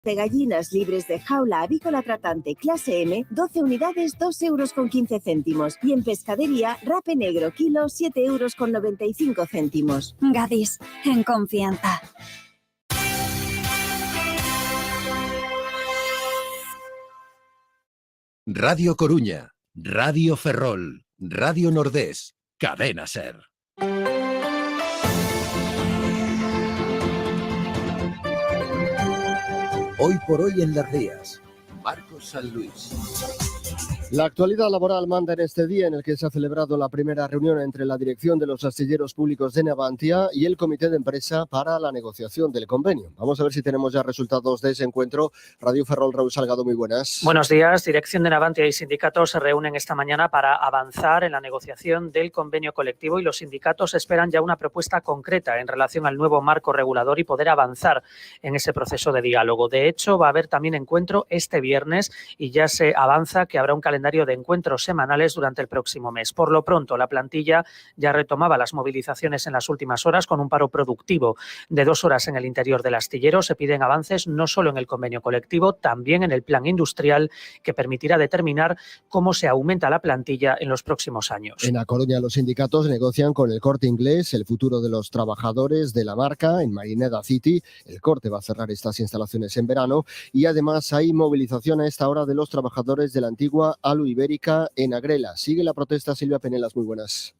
De gallinas libres de jaula avícola tratante clase M, 12 unidades, 2,15 euros. Y en pescadería, rape negro, kilo, 7,95 euros. Gadis, en confianza. Radio Coruña, Radio Ferrol, Radio Nordés, Cadena Ser. Hoy por hoy en Las Rías, Marcos San Luis. La actualidad laboral manda en este día en el que se ha celebrado la primera reunión entre la dirección de los astilleros públicos de Navantia y el comité de empresa para la negociación del convenio. Vamos a ver si tenemos ya resultados de ese encuentro. Radio Ferrol, Raúl Salgado, muy buenas. Buenos días. Dirección de Navantia y sindicatos se reúnen esta mañana para avanzar en la negociación del convenio colectivo y los sindicatos esperan ya una propuesta concreta en relación al nuevo marco regulador y poder avanzar en ese proceso de diálogo. De hecho, va a haber también encuentro este viernes y ya se avanza que habrá un calendario de encuentros semanales durante el próximo mes. Por lo pronto, la plantilla ya retomaba las movilizaciones en las últimas horas con un paro productivo de 2 horas en el interior del astillero. Se piden avances no solo en el convenio colectivo, también en el plan industrial que permitirá determinar cómo se aumenta la plantilla en los próximos años. En A Coruña, los sindicatos negocian con el Corte Inglés el futuro de los trabajadores de la marca en Marineda City. El Corte va a cerrar estas instalaciones en verano y además hay movilización a esta hora de los trabajadores de la antigua Alu Ibérica en Agrela. Sigue la protesta. Silvia Penelas, muy buenas.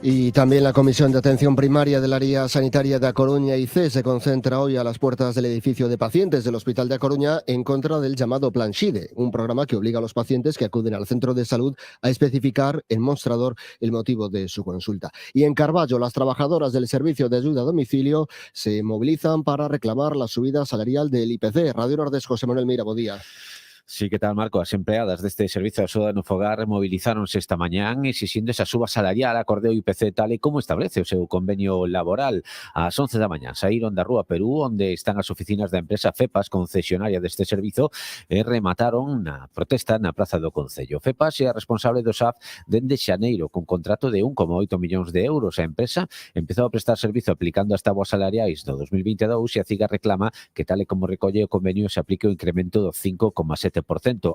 Y también la Comisión de Atención Primaria del Área Sanitaria de A Coruña IC se concentra hoy a las puertas del edificio de pacientes del Hospital de A Coruña en contra del llamado Plan Xide, un programa que obliga a los pacientes que acuden al centro de salud a especificar en mostrador el motivo de su consulta. Y en Carballo, las trabajadoras del Servicio de Ayuda a Domicilio se movilizan para reclamar la subida salarial del IPC. Radio Nordés, José Manuel Meira, bo día. Sí, que tal, Marco? As empleadas deste servicio de axuda no fogar movilizáronse esta mañán exixindo esa suba salarial acorde ao IPC tal e como establece o seu convenio laboral. Ás 11 da mañá saíron da Rúa Perú, onde están as oficinas da empresa FEPAS, concesionaria deste servizo, e remataron na protesta na Praza do Concello. FEPAS é a responsable do SAF dende xaneiro, con contrato de 1,8 millóns de euros. A empresa empezou a prestar servizo aplicando as tabuas salariais do 2022 e a CIGA reclama que, tal e como recolle o convenio, se aplique o incremento do 5,7%,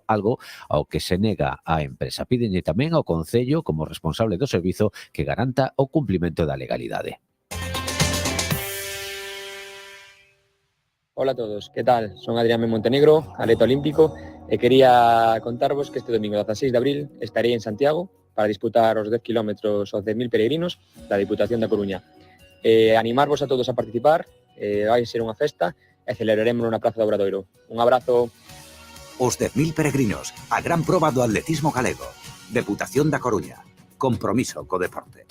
algo ao que se nega a empresa. Pídenlle tamén ao Concello, como responsable do servizo, que garanta o cumprimento da legalidade. Hola a todos, ¿qué tal? Son Adrián Montenegro, atleta olímpico, e quería contarvos que este domingo 16 de abril estarei en Santiago para disputar os 10 kilómetros aos 10.000 peregrinos da Diputación da Coruña. Animarvos a todos a participar, vai ser unha festa e celebraremos na Praza do Obradoiro. Un abrazo. Os 10.000 peregrinos, a gran proba do atletismo galego. Deputación da Coruña. Compromiso co deporte.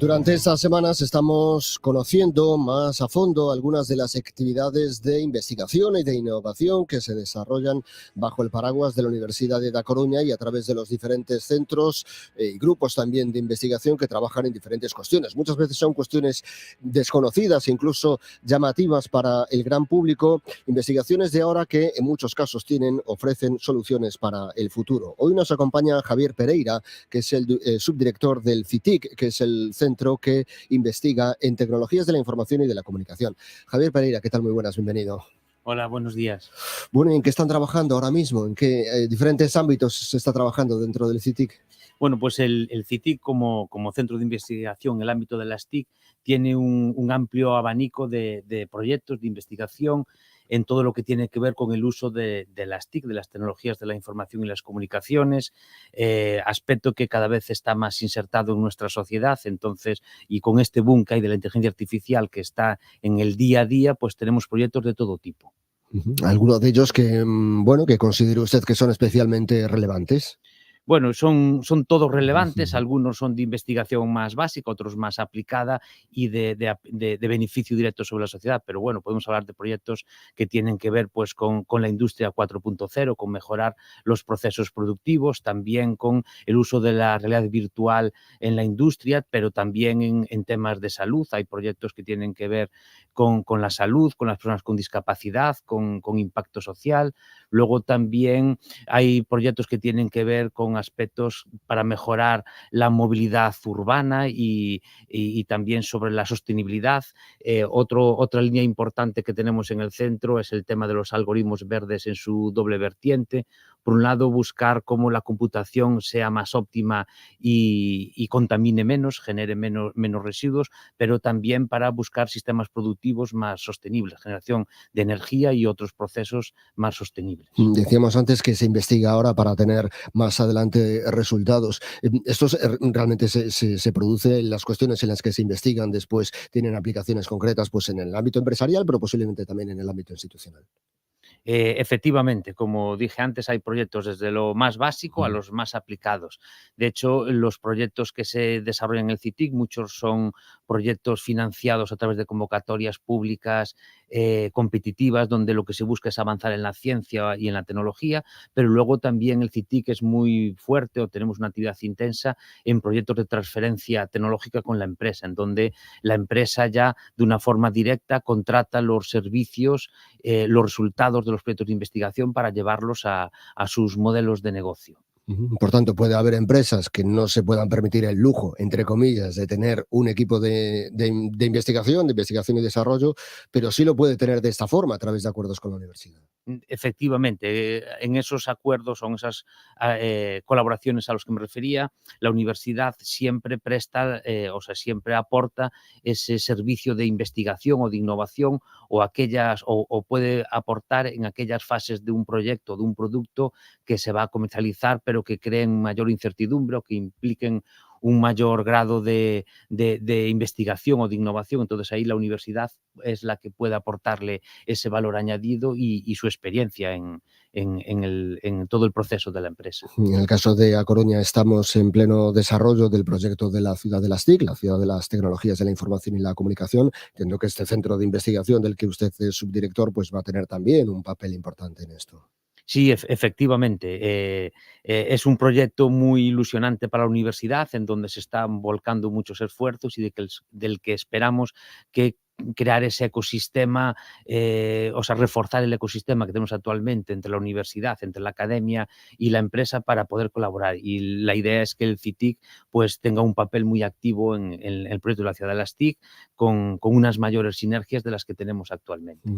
Durante estas semanas estamos conociendo más a fondo algunas de las actividades de investigación y de innovación que se desarrollan bajo el paraguas de la Universidad de Da Coruña y a través de los diferentes centros y grupos también de investigación que trabajan en diferentes cuestiones. Muchas veces son cuestiones desconocidas, incluso llamativas para el gran público, investigaciones de ahora que en muchos casos ofrecen soluciones para el futuro. Hoy nos acompaña Javier Pereira, que es el subdirector del CITIC, que es el centro que investiga en tecnologías de la información y de la comunicación. Javier Pereira, ¿qué tal? Muy buenas, bienvenido. Hola, buenos días. Bueno, ¿en qué están trabajando ahora mismo? ¿En qué diferentes ámbitos se está trabajando dentro del CITIC? Bueno, pues el CITIC como centro de investigación en el ámbito de las TIC tiene un amplio abanico de proyectos de investigación en todo lo que tiene que ver con el uso de las TIC, de las tecnologías de la información y las comunicaciones, aspecto que cada vez está más insertado en nuestra sociedad. Entonces, y con este boom que hay de la inteligencia artificial que está en el día a día, pues tenemos proyectos de todo tipo. ¿Algunos de ellos que, bueno, que considere usted que son especialmente relevantes? Bueno, son todos relevantes, algunos son de investigación más básica, otros más aplicada y de beneficio directo sobre la sociedad, pero bueno, podemos hablar de proyectos que tienen que ver pues con la industria 4.0, con mejorar los procesos productivos, también con el uso de la realidad virtual en la industria, pero también en temas de salud. Hay proyectos que tienen que ver con la salud, con las personas con discapacidad, con impacto social. Luego también hay proyectos que tienen que ver con aspectos para mejorar la movilidad urbana y también sobre la sostenibilidad. Otra línea importante que tenemos en el centro es el tema de los algoritmos verdes en su doble vertiente. Por un lado, buscar cómo la computación sea más óptima y contamine menos, genere menos residuos, pero también para buscar sistemas productivos más sostenibles, generación de energía y otros procesos más sostenibles. Decíamos antes que se investiga ahora para tener más adelante resultados. ¿Estos realmente se producen las cuestiones en las que se investigan después tienen aplicaciones concretas pues en el ámbito empresarial, pero posiblemente también en el ámbito institucional? Efectivamente, como dije antes, hay proyectos desde lo más básico a los más aplicados. De hecho, los proyectos que se desarrollan en el CITIC, muchos son proyectos financiados a través de convocatorias públicas competitivas, donde lo que se busca es avanzar en la ciencia y en la tecnología, pero luego también el CITIC es muy fuerte o tenemos una actividad intensa en proyectos de transferencia tecnológica con la empresa, en donde la empresa ya de una forma directa contrata los servicios, los resultados de los proyectos de investigación para llevarlos a sus modelos de negocio. Por tanto, puede haber empresas que no se puedan permitir el lujo, entre comillas, de tener un equipo de investigación y desarrollo, pero sí lo puede tener de esta forma, a través de acuerdos con la universidad. Efectivamente, en esos acuerdos o en esas colaboraciones a los que me refería, la universidad siempre presta, siempre aporta ese servicio de investigación o de innovación o puede aportar en aquellas fases de un proyecto, de un producto que se va a comercializar, pero que creen mayor incertidumbre o que impliquen un mayor grado de investigación o de innovación. Entonces ahí la universidad es la que puede aportarle ese valor añadido y su experiencia en todo el proceso de la empresa. En el caso de A Coruña estamos en pleno desarrollo del proyecto de la ciudad de las TIC, la ciudad de las tecnologías de la información y la comunicación. Entiendo que este centro de investigación del que usted es subdirector pues va a tener también un papel importante en esto. Sí, efectivamente. Es un proyecto muy ilusionante para la universidad, en donde se están volcando muchos esfuerzos y del que esperamos que crear ese ecosistema, reforzar el ecosistema que tenemos actualmente entre la universidad, entre la academia y la empresa para poder colaborar. Y la idea es que el CITIC pues tenga un papel muy activo en el proyecto de la ciudad de las TIC con unas mayores sinergias de las que tenemos actualmente.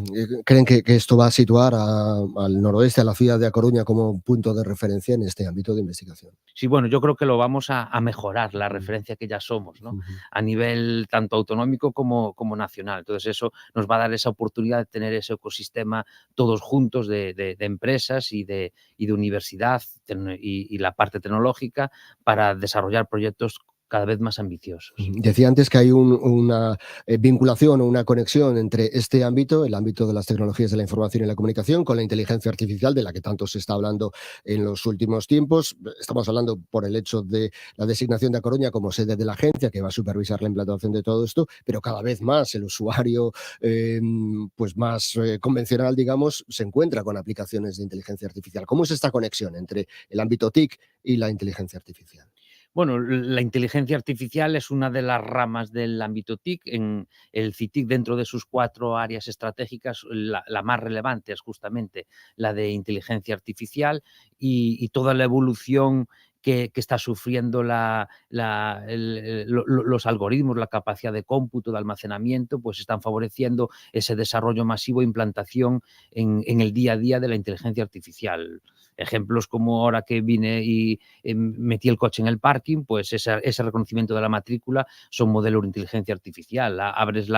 ¿Creen que esto va a situar al noroeste, a la ciudad de A Coruña, como punto de referencia en este ámbito de investigación? Sí, bueno, yo creo que lo vamos a mejorar, la referencia que ya somos, ¿no? A nivel tanto autonómico como nacional. Entonces eso nos va a dar esa oportunidad de tener ese ecosistema todos juntos de empresas y de universidad y la parte tecnológica para desarrollar proyectos cada vez más ambiciosos. Decía antes que hay una vinculación o una conexión entre este ámbito, el ámbito de las tecnologías de la información y la comunicación, con la inteligencia artificial, de la que tanto se está hablando en los últimos tiempos. Estamos hablando por el hecho de la designación de A Coruña como sede de la agencia, que va a supervisar la implantación de todo esto, pero cada vez más el usuario más convencional, digamos, se encuentra con aplicaciones de inteligencia artificial. ¿Cómo es esta conexión entre el ámbito TIC y la inteligencia artificial? Bueno, la inteligencia artificial es una de las ramas del ámbito TIC. En el CITIC, dentro de sus 4 áreas estratégicas, la más relevante es justamente la de inteligencia artificial y toda la evolución que está sufriendo los algoritmos, la capacidad de cómputo, de almacenamiento, pues están favoreciendo ese desarrollo masivo e implantación en el día a día de la inteligencia artificial. ejemplos como ahora que vine y metí el coche en el parking, pues ese reconocimiento de la matrícula son modelos de inteligencia artificial. Abres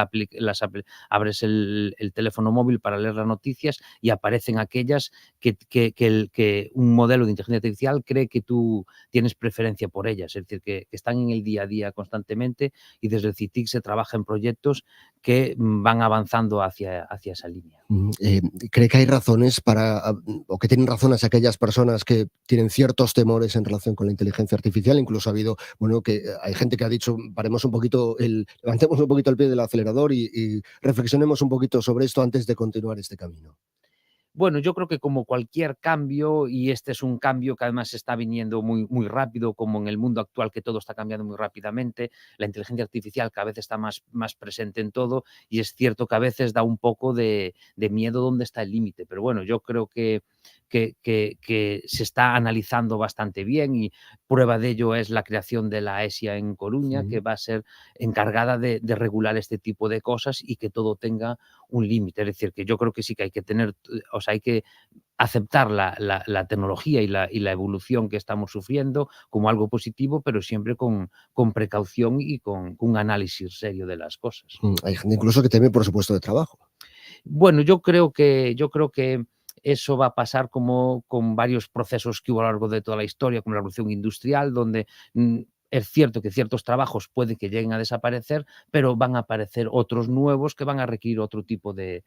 el teléfono móvil para leer las noticias y aparecen aquellas que un modelo de inteligencia artificial cree que tú tienes preferencia por ellas, es decir, que están en el día a día constantemente, y desde el CITIC se trabaja en proyectos que van avanzando hacia esa línea. ¿Cree que hay razones o que tienen razones aquellas personas que tienen ciertos temores en relación con la inteligencia artificial? Incluso ha habido, que hay gente que ha dicho, levantemos un poquito el pie del acelerador y reflexionemos un poquito sobre esto antes de continuar este camino. Bueno, yo creo que como cualquier cambio, y este es un cambio que además está viniendo muy, muy rápido, como en el mundo actual que todo está cambiando muy rápidamente, la inteligencia artificial cada vez está más presente en todo, y es cierto que a veces da un poco de miedo dónde está el límite, pero bueno, yo creo que se está analizando bastante bien, y prueba de ello es la creación de la ESIA en Coruña, que va a ser encargada de regular este tipo de cosas y que todo tenga un límite. Es decir, que yo creo que sí que hay que hay que aceptar la tecnología y la evolución que estamos sufriendo como algo positivo, pero siempre con precaución y con un análisis serio de las cosas. Hay gente incluso que teme por su puesto de trabajo. Bueno, yo creo que eso va a pasar como con varios procesos que hubo a lo largo de toda la historia, como la revolución industrial, donde es cierto que ciertos trabajos puede que lleguen a desaparecer, pero van a aparecer otros nuevos que van a requerir otro tipo de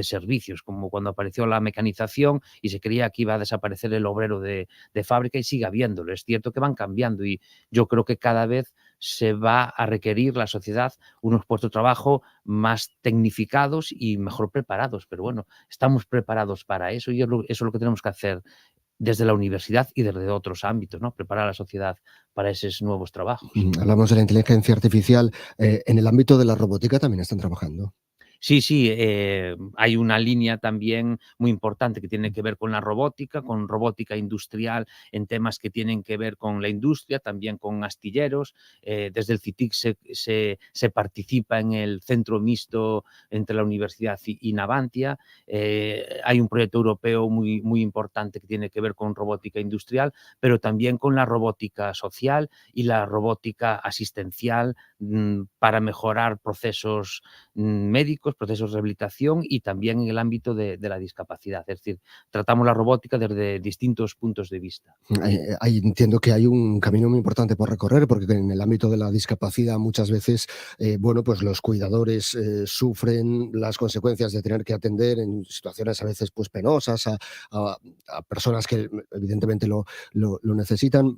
servicios, como cuando apareció la mecanización y se creía que iba a desaparecer el obrero de fábrica, y sigue habiéndolo. Es cierto que van cambiando, y yo creo que cada vez se va a requerir la sociedad unos puestos de trabajo más tecnificados y mejor preparados. Pero bueno, estamos preparados para eso, y eso es lo que tenemos que hacer desde la universidad y desde otros ámbitos, ¿no? Preparar a la sociedad para esos nuevos trabajos. Hablamos de la inteligencia artificial. En el ámbito de la robótica también están trabajando. Sí, hay una línea también muy importante que tiene que ver con robótica industrial, en temas que tienen que ver con la industria, también con astilleros. Desde el CITIC se participa en el centro mixto entre la universidad y Navantia. Hay un proyecto europeo muy, muy importante que tiene que ver con robótica industrial, pero también con la robótica social y la robótica asistencial para mejorar procesos médicos, procesos de rehabilitación, y también en el ámbito de la discapacidad. Es decir, tratamos la robótica desde distintos puntos de vista. Entiendo que hay un camino muy importante por recorrer, porque en el ámbito de la discapacidad muchas veces pues los cuidadores sufren las consecuencias de tener que atender en situaciones a veces pues penosas a personas que evidentemente lo necesitan.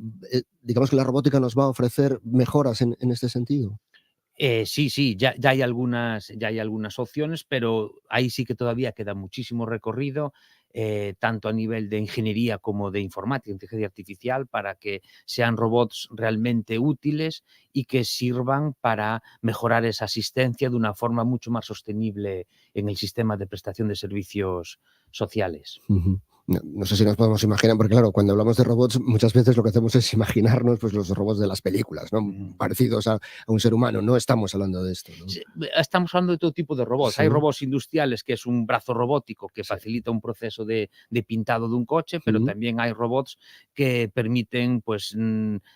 Digamos que la robótica nos va a ofrecer mejoras en este sentido. Sí, ya hay algunas opciones, pero ahí sí que todavía queda muchísimo recorrido, tanto a nivel de ingeniería como de informática, inteligencia artificial, para que sean robots realmente útiles y que sirvan para mejorar esa asistencia de una forma mucho más sostenible en el sistema de prestación de servicios sociales. No sé si nos podemos imaginar, porque claro, cuando hablamos de robots muchas veces lo que hacemos es imaginarnos pues los robots de las películas, ¿no? Parecidos a un ser humano. No estamos hablando de esto, ¿no? Sí, estamos hablando de todo tipo de robots. Sí. Hay robots industriales, que es un brazo robótico que facilita un proceso de pintado de un coche, pero también hay robots que permiten pues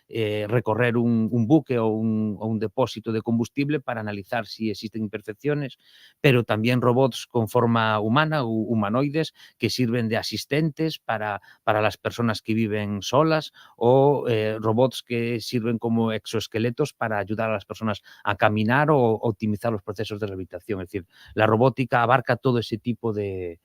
recorrer un buque o un depósito de combustible para analizar si existen imperfecciones, pero también robots con forma humana, humanoides, que sirven de asistentes para las personas que viven solas, o robots que sirven como exoesqueletos para ayudar a las personas a caminar o optimizar los procesos de rehabilitación. Es decir, la robótica abarca todo ese tipo de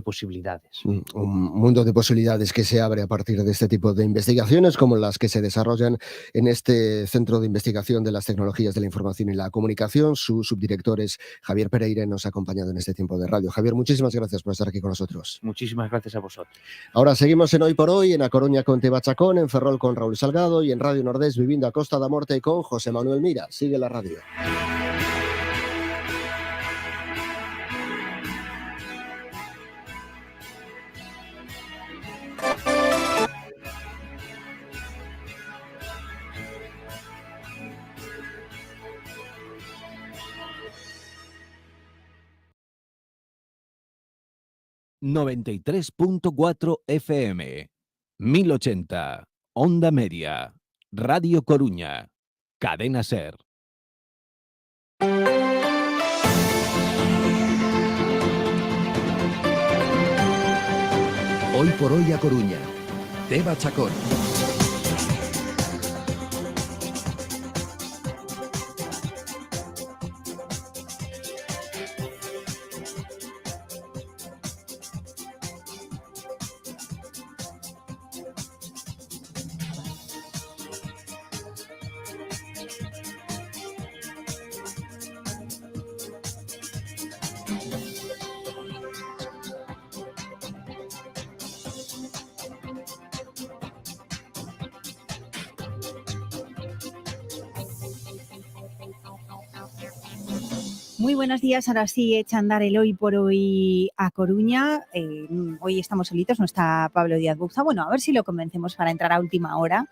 posibilidades. Un mundo de posibilidades que se abre a partir de este tipo de investigaciones, como las que se desarrollan en este Centro de Investigación de las Tecnologías de la Información y la Comunicación. Su subdirector es Javier Pereira, y nos ha acompañado en este tiempo de radio. Javier, muchísimas gracias por estar aquí con nosotros. Muchísimas gracias a vosotros. Ahora seguimos en Hoy por Hoy, en A Coruña con Teba Chacón, en Ferrol con Raúl Salgado, y en Radio Nordés vivindo a Costa da Morte con José Manuel Mira. Sigue la radio. 93.4 FM, 1080, Onda Media, Radio Coruña, Cadena Ser. Hoy por hoy a Coruña, Teba Chacón. Muy buenos días, ahora sí echa a andar el Hoy por Hoy a Coruña. Hoy estamos solitos, no está Pablo Díaz Buxa. Bueno, a ver si lo convencemos para entrar a última hora,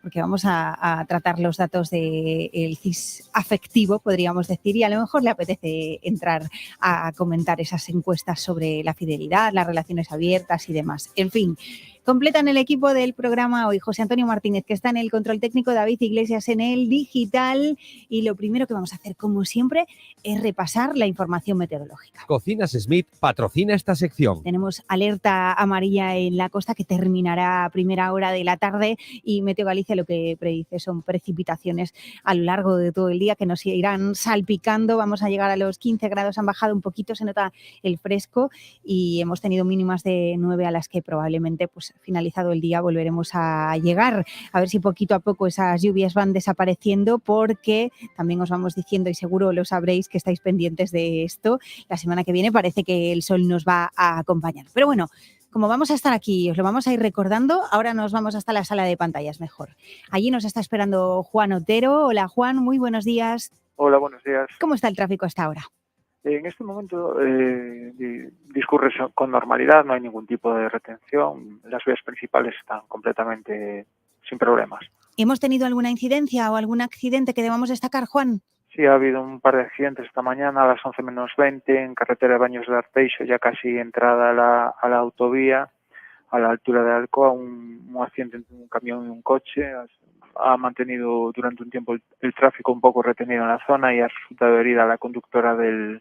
porque vamos a tratar los datos del CIS afectivo, podríamos decir, y a lo mejor le apetece entrar a comentar esas encuestas sobre la fidelidad, las relaciones abiertas y demás. En fin, completan el equipo del programa hoy José Antonio Martínez, que está en el control técnico, David Iglesias en el digital, y lo primero que vamos a hacer, como siempre, es repasar la información meteorológica. Cocinas Smith patrocina esta sección. Tenemos alerta amarilla en la costa que terminará a primera hora de la tarde, y Meteo Galicia lo que predice son precipitaciones a lo largo de todo el día que nos irán salpicando. Vamos a llegar a los 15 grados, han bajado un poquito, se nota el fresco, y hemos tenido mínimas de 9 a las que probablemente, pues finalizado el día, volveremos a llegar. A ver si poquito a poco esas lluvias van desapareciendo, porque también os vamos diciendo, y seguro lo sabréis que estáis pendientes de esto, la semana que viene parece que el sol nos va a acompañar. Pero bueno, como vamos a estar aquí, os lo vamos a ir recordando, ahora nos vamos hasta la sala de pantallas mejor. Allí nos está esperando Juan Otero. Hola Juan, muy buenos días. Hola, buenos días. ¿Cómo está el tráfico hasta ahora? En este momento discurre con normalidad, no hay ningún tipo de retención, las vías principales están completamente sin problemas. ¿Hemos tenido alguna incidencia o algún accidente que debamos destacar, Juan? Sí, ha habido un par de accidentes esta mañana a las 11 menos 20 en carretera de Baños de Arteixo, ya casi entrada a la autovía, a la altura de Alcoa, un accidente entre un camión y un coche. Ha mantenido durante un tiempo el tráfico un poco retenido en la zona y ha resultado herida la conductora del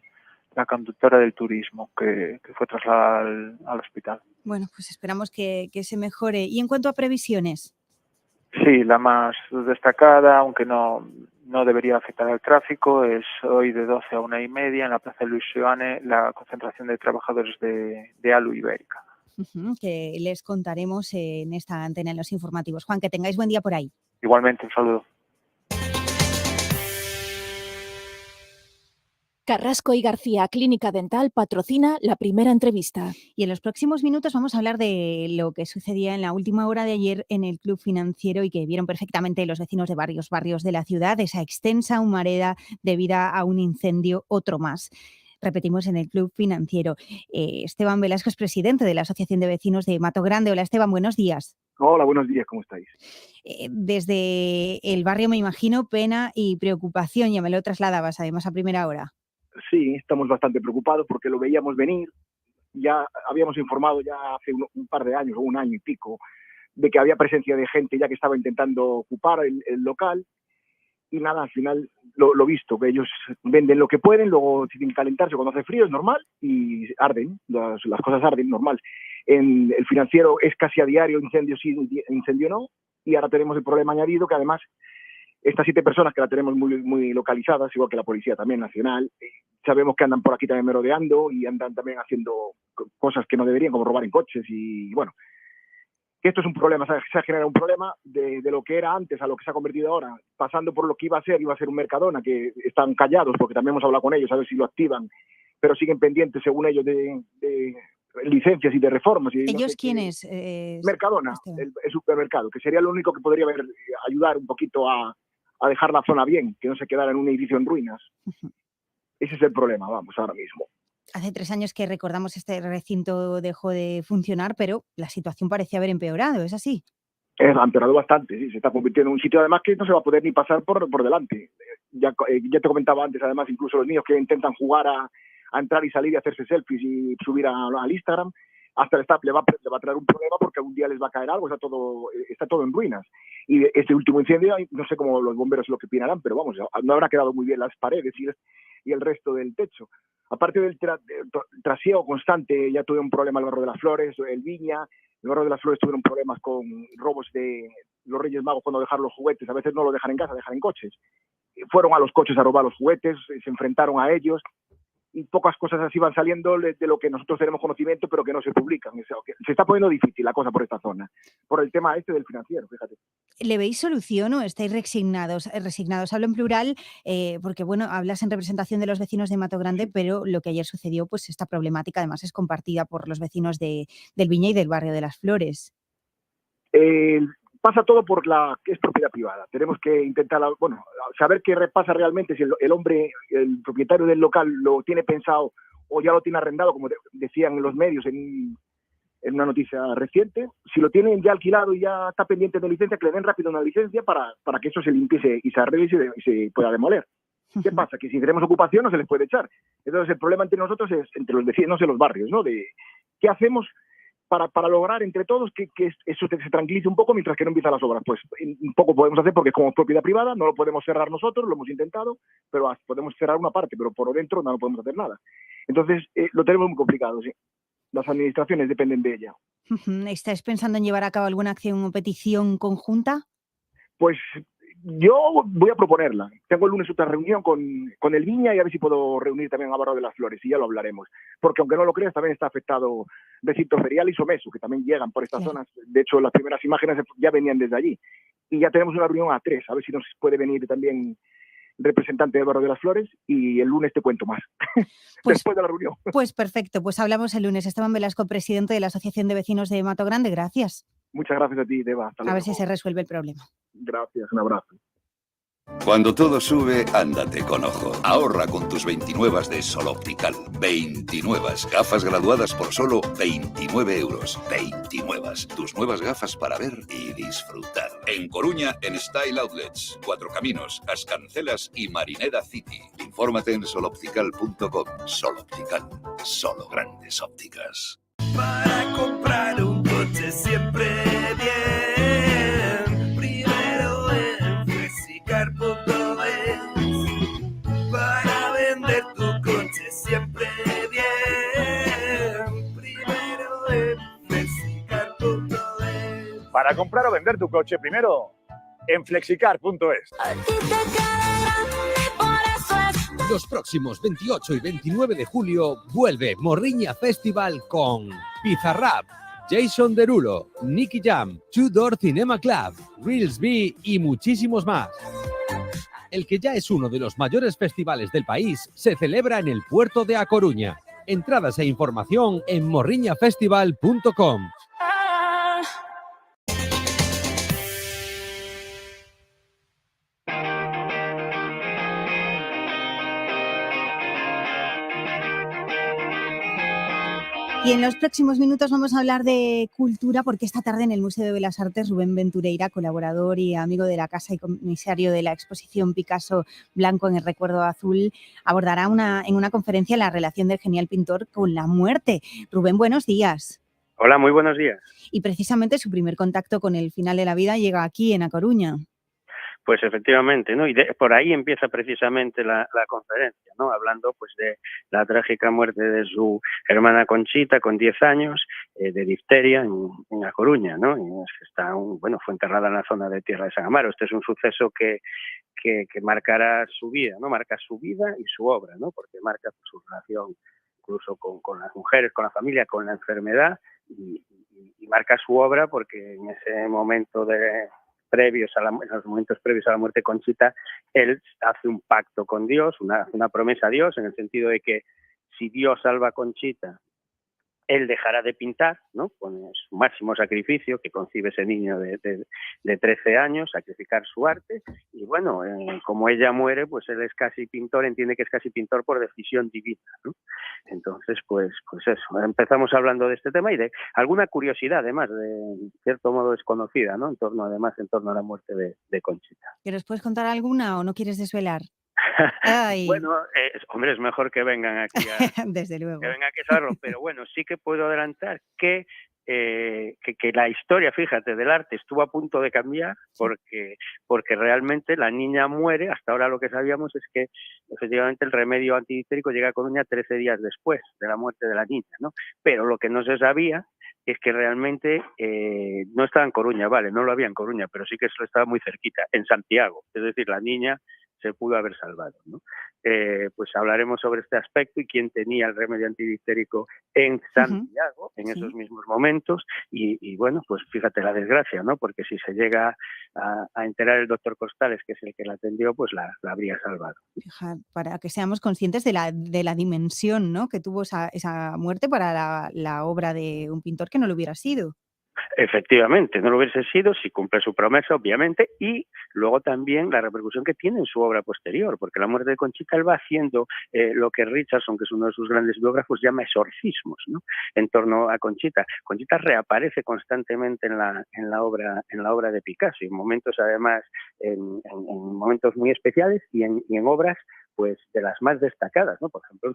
turismo que fue trasladada al hospital. Bueno, pues esperamos que se mejore. ¿Y en cuanto a previsiones? Sí, la más destacada, aunque no debería afectar al tráfico, es hoy de 12 a 1:30 en la Plaza de Luis Seoane la concentración de trabajadores de Alu Ibérica. Que les contaremos en esta antena en los informativos. Juan, que tengáis buen día por ahí. Igualmente, un saludo. Carrasco y García Clínica Dental patrocina la primera entrevista. Y en los próximos minutos vamos a hablar de lo que sucedía en la última hora de ayer en el Club Financiero y que vieron perfectamente los vecinos de varios barrios de la ciudad, esa extensa humareda debida a un incendio, otro más. Repetimos, en el Club Financiero. Esteban Velasco es presidente de la Asociación de Vecinos de Mato Grande. Hola Esteban, buenos días. Hola, buenos días, ¿cómo estáis? Desde el barrio me imagino pena y preocupación, ya me lo trasladabas además a primera hora. Sí, estamos bastante preocupados porque lo veíamos venir. Ya habíamos informado ya hace un par de años, o un año y pico, de que había presencia de gente ya que estaba intentando ocupar el local. Y nada, al final lo visto, que ellos venden lo que pueden, luego tienen que calentarse cuando hace frío, es normal, y arden, las cosas arden, normal. En el Financiero es casi a diario, incendio sí, incendio no, y ahora tenemos el problema añadido que además estas 7 personas que la tenemos muy localizadas, igual que la Policía también Nacional, sabemos que andan por aquí también merodeando y andan también haciendo cosas que no deberían, como robar en coches y bueno, que esto es un problema, se ha generado un problema de lo que era antes a lo que se ha convertido ahora, pasando por lo que iba a ser un Mercadona, que están callados porque también hemos hablado con ellos a ver si lo activan, pero siguen pendientes según ellos de licencias y de reformas. Y ¿ellos no sé quiénes? Mercadona, el supermercado, que sería lo único que podría ayudar un poquito a dejar la zona bien, que no se quedara en un edificio en ruinas. Ese es el problema, vamos, ahora mismo. Hace 3 años que recordamos este recinto dejó de funcionar, pero la situación parecía haber empeorado, ¿es así? Ha empeorado bastante, sí, se está convirtiendo en un sitio además que no se va a poder ni pasar por delante. Ya te comentaba antes, además, incluso los niños que intentan jugar a entrar y salir y hacerse selfies y subir al Instagram, hasta el staff le va a traer un problema porque algún día les va a caer algo, está todo en ruinas. Y este último incendio, no sé cómo los bomberos lo que opinarán, pero vamos, no habrá quedado muy bien las paredes y el resto del techo. Aparte del trasiego constante, ya tuve un problema el Barrio de las Flores, el Viña. El Barrio de las Flores tuvieron problemas con robos de los Reyes Magos cuando dejaron los juguetes. A veces no los dejan en casa, dejan en coches. Fueron a los coches a robar los juguetes, se enfrentaron a ellos. Y pocas cosas así van saliendo de lo que nosotros tenemos conocimiento, pero que no se publican. O sea, que se está poniendo difícil la cosa por esta zona, por el tema del financiero, fíjate. ¿Le veis solución o estáis resignados? Hablo en plural porque, bueno, hablas en representación de los vecinos de Mato Grande, pero lo que ayer sucedió, pues esta problemática además es compartida por los vecinos del Viña y del Barrio de las Flores. Pasa todo por la que es propiedad privada. Tenemos que intentar, saber qué repasa realmente, si el hombre, el propietario del local lo tiene pensado o ya lo tiene arrendado, como decían en los medios en una noticia reciente. Si lo tienen ya alquilado y ya está pendiente de licencia, que le den rápido una licencia para que eso se limpie y se arregle y se pueda demoler. ¿Qué pasa? Que si tenemos ocupación no se les puede echar. Entonces el problema entre nosotros es entre los vecinos de los barrios, ¿no? De qué hacemos para lograr entre todos que eso se tranquilice un poco mientras que no empiezan las obras. Pues un poco podemos hacer porque como propiedad privada no lo podemos cerrar nosotros, lo hemos intentado, pero podemos cerrar una parte, pero por dentro no podemos hacer nada. Entonces lo tenemos muy complicado, sí. Las administraciones dependen de ella. ¿Estáis pensando en llevar a cabo alguna acción o petición conjunta? Pues yo voy a proponerla. Tengo el lunes otra reunión con el Viña y a ver si puedo reunir también a Barrio de las Flores y ya lo hablaremos. Porque aunque no lo creas, también está afectado Recinto Ferial y Someso, que también llegan por estas zonas. De hecho, las primeras imágenes ya venían desde allí. Y ya tenemos una reunión a 3, a ver si nos puede venir también representante del Barrio de las Flores y el lunes te cuento más. Pues, después de la reunión. Pues perfecto, pues hablamos el lunes. Esteban Velasco, presidente de la Asociación de Vecinos de Mato Grande, gracias. Muchas gracias a ti, Deva. Hasta luego. A ver si se resuelve el problema. Gracias, un abrazo. Cuando todo sube, ándate con ojo. Ahorra con tus 29 de Sol Optical. 29 gafas graduadas por solo 29 euros. 29. Tus nuevas gafas para ver y disfrutar. En Coruña, en Style Outlets. Cuatro Caminos, As Cancelas y Marineda City. Infórmate en soloptical.com. Sol Optical. Solo grandes ópticas. Para comprar un coche siempre bien. Primero en Flexicar.es. Para vender tu coche siempre bien. Primero en Flexicar.es. Para comprar o vender tu coche, primero en Flexicar.es. Los próximos 28 y 29 de julio vuelve Morriña Festival con Bizarrap, Jason Derulo, Nicky Jam, Two Door Cinema Club, Reels B y muchísimos más. El que ya es uno de los mayores festivales del país se celebra en el puerto de A Coruña. Entradas e información en morriñafestival.com. Y en los próximos minutos vamos a hablar de cultura porque esta tarde en el Museo de Bellas Artes Rubén Ventureira, colaborador y amigo de la casa y comisario de la exposición Picasso Blanco en el Recuerdo Azul, abordará en una conferencia la relación del genial pintor con la muerte. Rubén, buenos días. Hola, muy buenos días. Y precisamente su primer contacto con el final de la vida llega aquí en A Coruña. Pues efectivamente, ¿no? Y por ahí empieza precisamente la conferencia, ¿no? Hablando pues de la trágica muerte de su hermana Conchita con 10 años de difteria en A Coruña, ¿no? Y fue enterrada en la zona de Tierra de San Amaro. Este es un suceso que marcará su vida, ¿no? Marca su vida y su obra, ¿no? Porque marca su relación incluso con las mujeres, con la familia, con la enfermedad y marca su obra porque en ese momento en los momentos previos a la muerte de Conchita, él hace un pacto con Dios, una promesa a Dios, en el sentido de que si Dios salva a Conchita, él dejará de pintar, ¿no? Con su máximo sacrificio que concibe ese niño de 13 años, sacrificar su arte, y bueno, como ella muere, pues él es casi pintor, entiende que es casi pintor por decisión divina, ¿no? Entonces, pues eso, empezamos hablando de este tema y de alguna curiosidad, además, de cierto modo desconocida, ¿no? En torno a la muerte de Conchita. ¿Quieres puedes contar alguna o no quieres desvelar? Ay. Bueno, hombre, es mejor que vengan aquí Desde luego. que vengan aquí a saberlo, pero bueno, sí que puedo adelantar que la historia, fíjate, del arte estuvo a punto de cambiar porque realmente la niña muere. Hasta ahora lo que sabíamos es que efectivamente el remedio antidifterico llega a Coruña 13 días después de la muerte de la niña, ¿no? Pero lo que no se sabía es que realmente no estaba en Coruña, vale, no lo había en Coruña, pero sí que estaba muy cerquita, en Santiago. Es decir, la niña se pudo haber salvado, ¿no? Pues hablaremos sobre este aspecto y quién tenía el remedio antidifterico en Santiago en esos mismos momentos y bueno, pues fíjate la desgracia, ¿no? Porque si se llega a enterar el doctor Costales, que es el que la atendió, pues la habría salvado. Fija, para que seamos conscientes de la dimensión, ¿no?, que tuvo esa muerte para la obra de un pintor que no lo hubiera sido. Efectivamente, no lo hubiese sido si cumple su promesa, obviamente, y luego también la repercusión que tiene en su obra posterior, porque la muerte de Conchita él va haciendo lo que Richardson, que es uno de sus grandes biógrafos, llama exorcismos, ¿no?, en torno a Conchita. Conchita reaparece constantemente en la obra de Picasso, y en momentos además, en momentos muy especiales y en obras pues de las más destacadas, ¿no? Por ejemplo,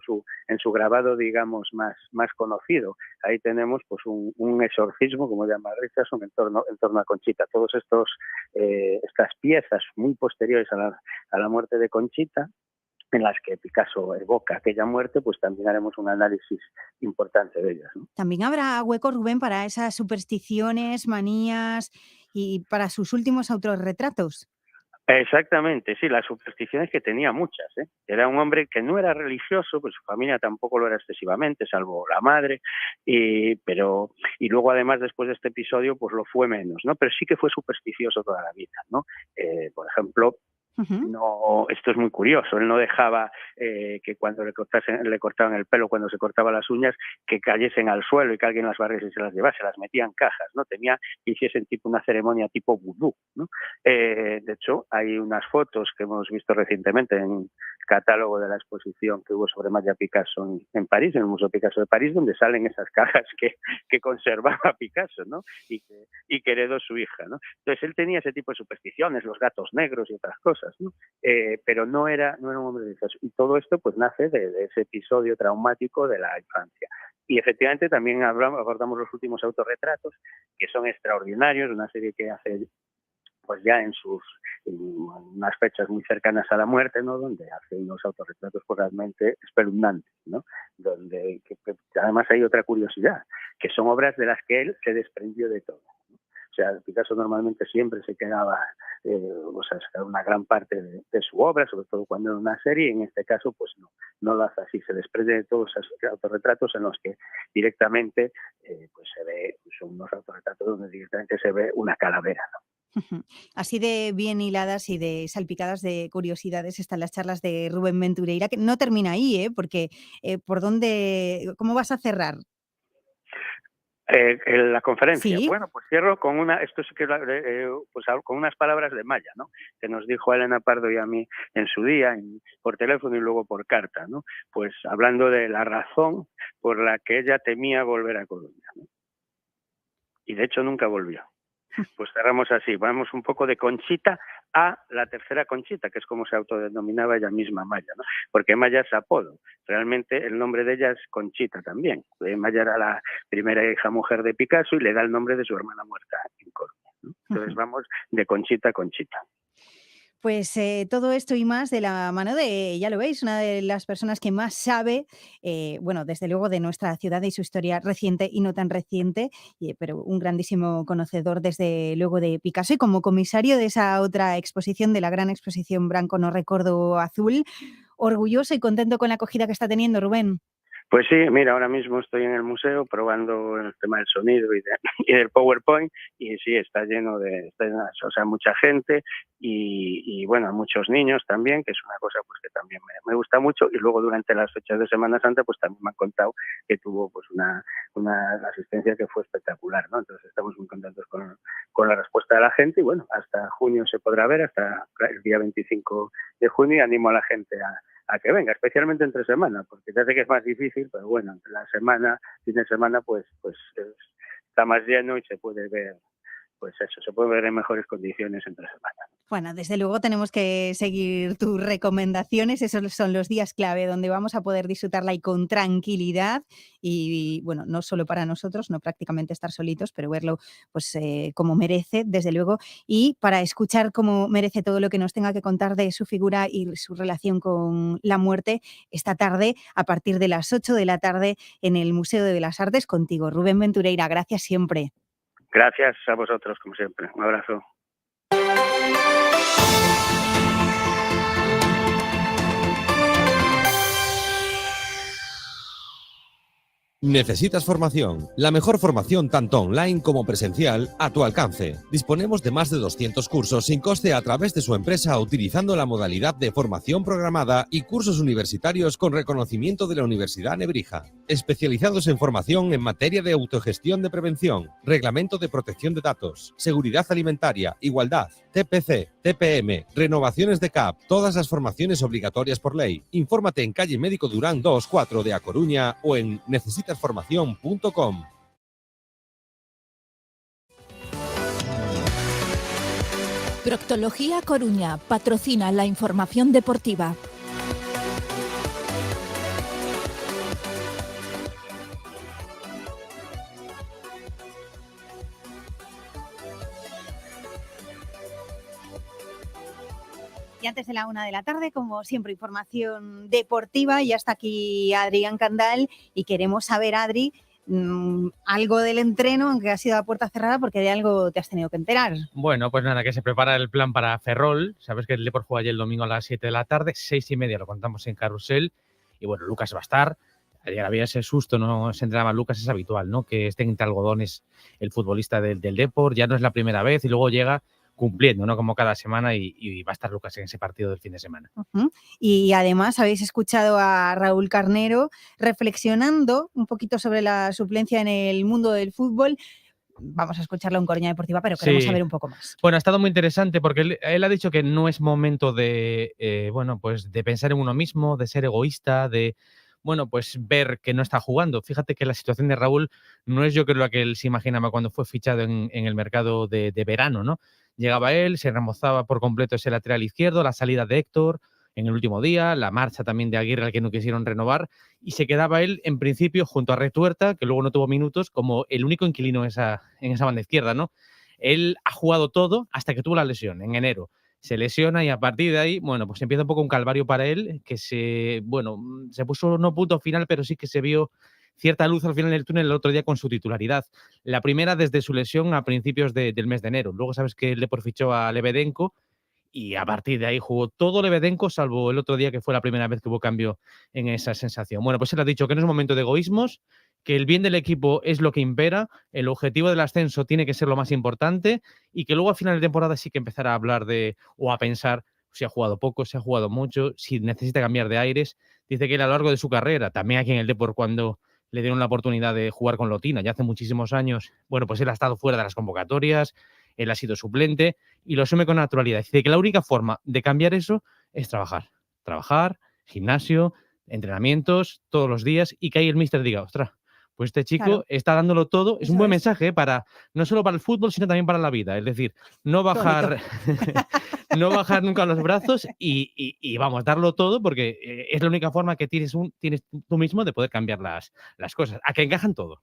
en su grabado, digamos, más conocido, ahí tenemos pues un exorcismo, como llama Richardson, en torno a Conchita. Todos estas piezas muy posteriores a la muerte de Conchita, en las que Picasso evoca aquella muerte, pues también haremos un análisis importante de ellas, ¿no? También habrá hueco, Rubén, para esas supersticiones, manías y para sus últimos autorretratos. Exactamente, sí, las supersticiones que tenía muchas, ¿eh? Era un hombre que no era religioso, pues su familia tampoco lo era excesivamente, salvo la madre, y luego además después de este episodio pues lo fue menos, ¿no? Pero sí que fue supersticioso toda la vida, ¿no? Por ejemplo, no, esto es muy curioso, él no dejaba que cuando le cortaban el pelo, cuando se cortaba las uñas, que cayesen al suelo y que alguien las barriese y se las llevase, las metía en cajas, ¿no? Tenía que hiciesen tipo una ceremonia tipo vudú, ¿no? De hecho, hay unas fotos que hemos visto recientemente en catálogo de la exposición que hubo sobre Maya Picasso en París, en el Museo Picasso de París, donde salen esas cajas que conservaba Picasso, ¿no? Y que heredó su hija, ¿no? Entonces él tenía ese tipo de supersticiones, los gatos negros y otras cosas, ¿no? Pero no era un hombre religioso. Y todo esto pues nace de ese episodio traumático de la infancia. Y efectivamente también abordamos los últimos autorretratos, que son extraordinarios, una serie que hace pues ya en unas fechas muy cercanas a la muerte, ¿no?, donde hace unos autorretratos pues realmente espeluznantes, ¿no?, donde que además hay otra curiosidad, que son obras de las que él se desprendió de todo, ¿no? O sea, Picasso normalmente siempre se quedaba, una gran parte de su obra, sobre todo cuando era una serie, y en este caso pues no lo hace así, se desprende de todos esos autorretratos en los que directamente pues se ve, son unos autorretratos donde directamente se ve una calavera, ¿no? Así de bien hiladas y de salpicadas de curiosidades están las charlas de Rubén Ventureira, que no termina ahí, porque ¿cómo vas a cerrar? En la conferencia. ¿Sí? Bueno, pues cierro con con unas palabras de Maya, ¿no?, que nos dijo a Elena Pardo y a mí en su día, por teléfono y luego por carta, ¿no? Pues hablando de la razón por la que ella temía volver a Coruña, ¿no? Y de hecho nunca volvió. Pues cerramos así, vamos un poco de Conchita a la tercera Conchita, que es como se autodenominaba ella misma, Maya, ¿no? Porque Maya es apodo, realmente el nombre de ella es Conchita también. Maya era la primera hija mujer de Picasso y le da el nombre de su hermana muerta en Coruña, ¿no? Entonces vamos de Conchita a Conchita. Pues todo esto y más de la mano de, ya lo veis, una de las personas que más sabe, bueno, desde luego de nuestra ciudad y su historia reciente y no tan reciente, pero un grandísimo conocedor desde luego de Picasso y como comisario de esa otra exposición, de la gran exposición Branco no recuerdo azul, orgulloso y contento con la acogida que está teniendo, Rubén. Pues sí, mira, ahora mismo estoy en el museo probando el tema del sonido y del PowerPoint y sí, está lleno mucha gente y bueno, muchos niños también, que es una cosa pues que también me gusta mucho, y luego durante las fechas de Semana Santa pues también me han contado que tuvo pues una asistencia que fue espectacular, ¿no? Entonces estamos muy contentos con la respuesta de la gente y bueno, hasta junio se podrá ver, hasta el día 25 de junio, y animo a la gente a que venga, especialmente entre semana, porque ya sé que es más difícil, pero bueno, entre la semana, fin de semana, pues está más lleno y se puede ver pues eso, se puede ver en mejores condiciones entre semana. Bueno, desde luego tenemos que seguir tus recomendaciones. Esos son los días clave donde vamos a poder disfrutarla y con tranquilidad. Y bueno, no solo para nosotros, no prácticamente estar solitos, pero verlo pues como merece, desde luego. Y para escuchar cómo merece todo lo que nos tenga que contar de su figura y su relación con la muerte, esta tarde, a partir de las 8 de la tarde, en el Museo de las Artes, contigo, Rubén Ventureira. Gracias siempre. Gracias a vosotros, como siempre. Un abrazo. ¿Necesitas formación? La mejor formación tanto online como presencial a tu alcance. Disponemos de más de 200 cursos sin coste a través de su empresa utilizando la modalidad de formación programada y cursos universitarios con reconocimiento de la Universidad Nebrija. Especializados en formación en materia de autogestión de prevención, reglamento de protección de datos, seguridad alimentaria, igualdad, TPC, TPM, renovaciones de CAP, todas las formaciones obligatorias por ley. Infórmate en calle Médico Durán 2-4 de A Coruña o en necesitasformación.com. Proctología Coruña patrocina la información deportiva. Y antes de la 1 de la tarde, como siempre, información deportiva. Y hasta aquí Adrián Candal y queremos saber, Adri, algo del entreno, aunque ha sido a puerta cerrada, porque de algo te has tenido que enterar. Bueno, pues nada, que se prepara el plan para Ferrol. Sabes que el Depor juega ayer el domingo a las 7 de la tarde, 6:30 lo contamos en Carrusel. Y bueno, Lucas va a estar. Ayer había ese susto, no se entrenaba Lucas, es habitual, ¿no? Que esté entre algodones el futbolista del Depor. Ya no es la primera vez y luego llega cumpliendo, ¿no? Como cada semana y va a estar Lucas en ese partido del fin de semana. Y además habéis escuchado a Raúl Carnero reflexionando un poquito sobre la suplencia en el mundo del fútbol. Vamos a escucharlo en Coruña Deportiva, pero queremos saber un poco más. Bueno, ha estado muy interesante porque él ha dicho que no es momento de, bueno, pues de pensar en uno mismo, de ser egoísta, de, bueno, pues ver que no está jugando. Fíjate que la situación de Raúl no es, yo creo, la que él se imaginaba cuando fue fichado en el mercado de verano, ¿no? Llegaba él, se remozaba por completo ese lateral izquierdo, la salida de Héctor en el último día, la marcha también de Aguirre al que no quisieron renovar, y se quedaba él en principio junto a Retuerta, que luego no tuvo minutos, como el único inquilino en esa banda izquierda, ¿no? Él ha jugado todo hasta que tuvo la lesión en enero. Se lesiona y a partir de ahí, bueno, pues empieza un poco un calvario para él, que se puso no punto final, pero sí que se vio cierta luz al final del túnel el otro día con su titularidad. La primera desde su lesión a principios del mes de enero. Luego sabes que el Depor fichó a Lebedenko y a partir de ahí jugó todo Lebedenko, salvo el otro día que fue la primera vez que hubo cambio en esa sensación. Bueno, pues él ha dicho que no es momento de egoísmos, que el bien del equipo es lo que impera, el objetivo del ascenso tiene que ser lo más importante y que luego a final de temporada sí que empezará a hablar o a pensar si ha jugado poco, si ha jugado mucho, si necesita cambiar de aires. Dice que él a lo largo de su carrera, también aquí en el Depor cuando le dieron la oportunidad de jugar con Lotina ya hace muchísimos años, bueno, pues él ha estado fuera de las convocatorias, él ha sido suplente y lo asume con naturalidad. Dice que la única forma de cambiar eso es trabajar, gimnasio, entrenamientos todos los días y que ahí el míster diga, ostras, pues este chico está dándolo todo. Es un buen mensaje para no solo para el fútbol, sino también para la vida. Es decir, no bajar no bajar nunca los brazos y vamos, darlo todo porque es la única forma que tienes tú mismo de poder cambiar las cosas. A que encajan todo.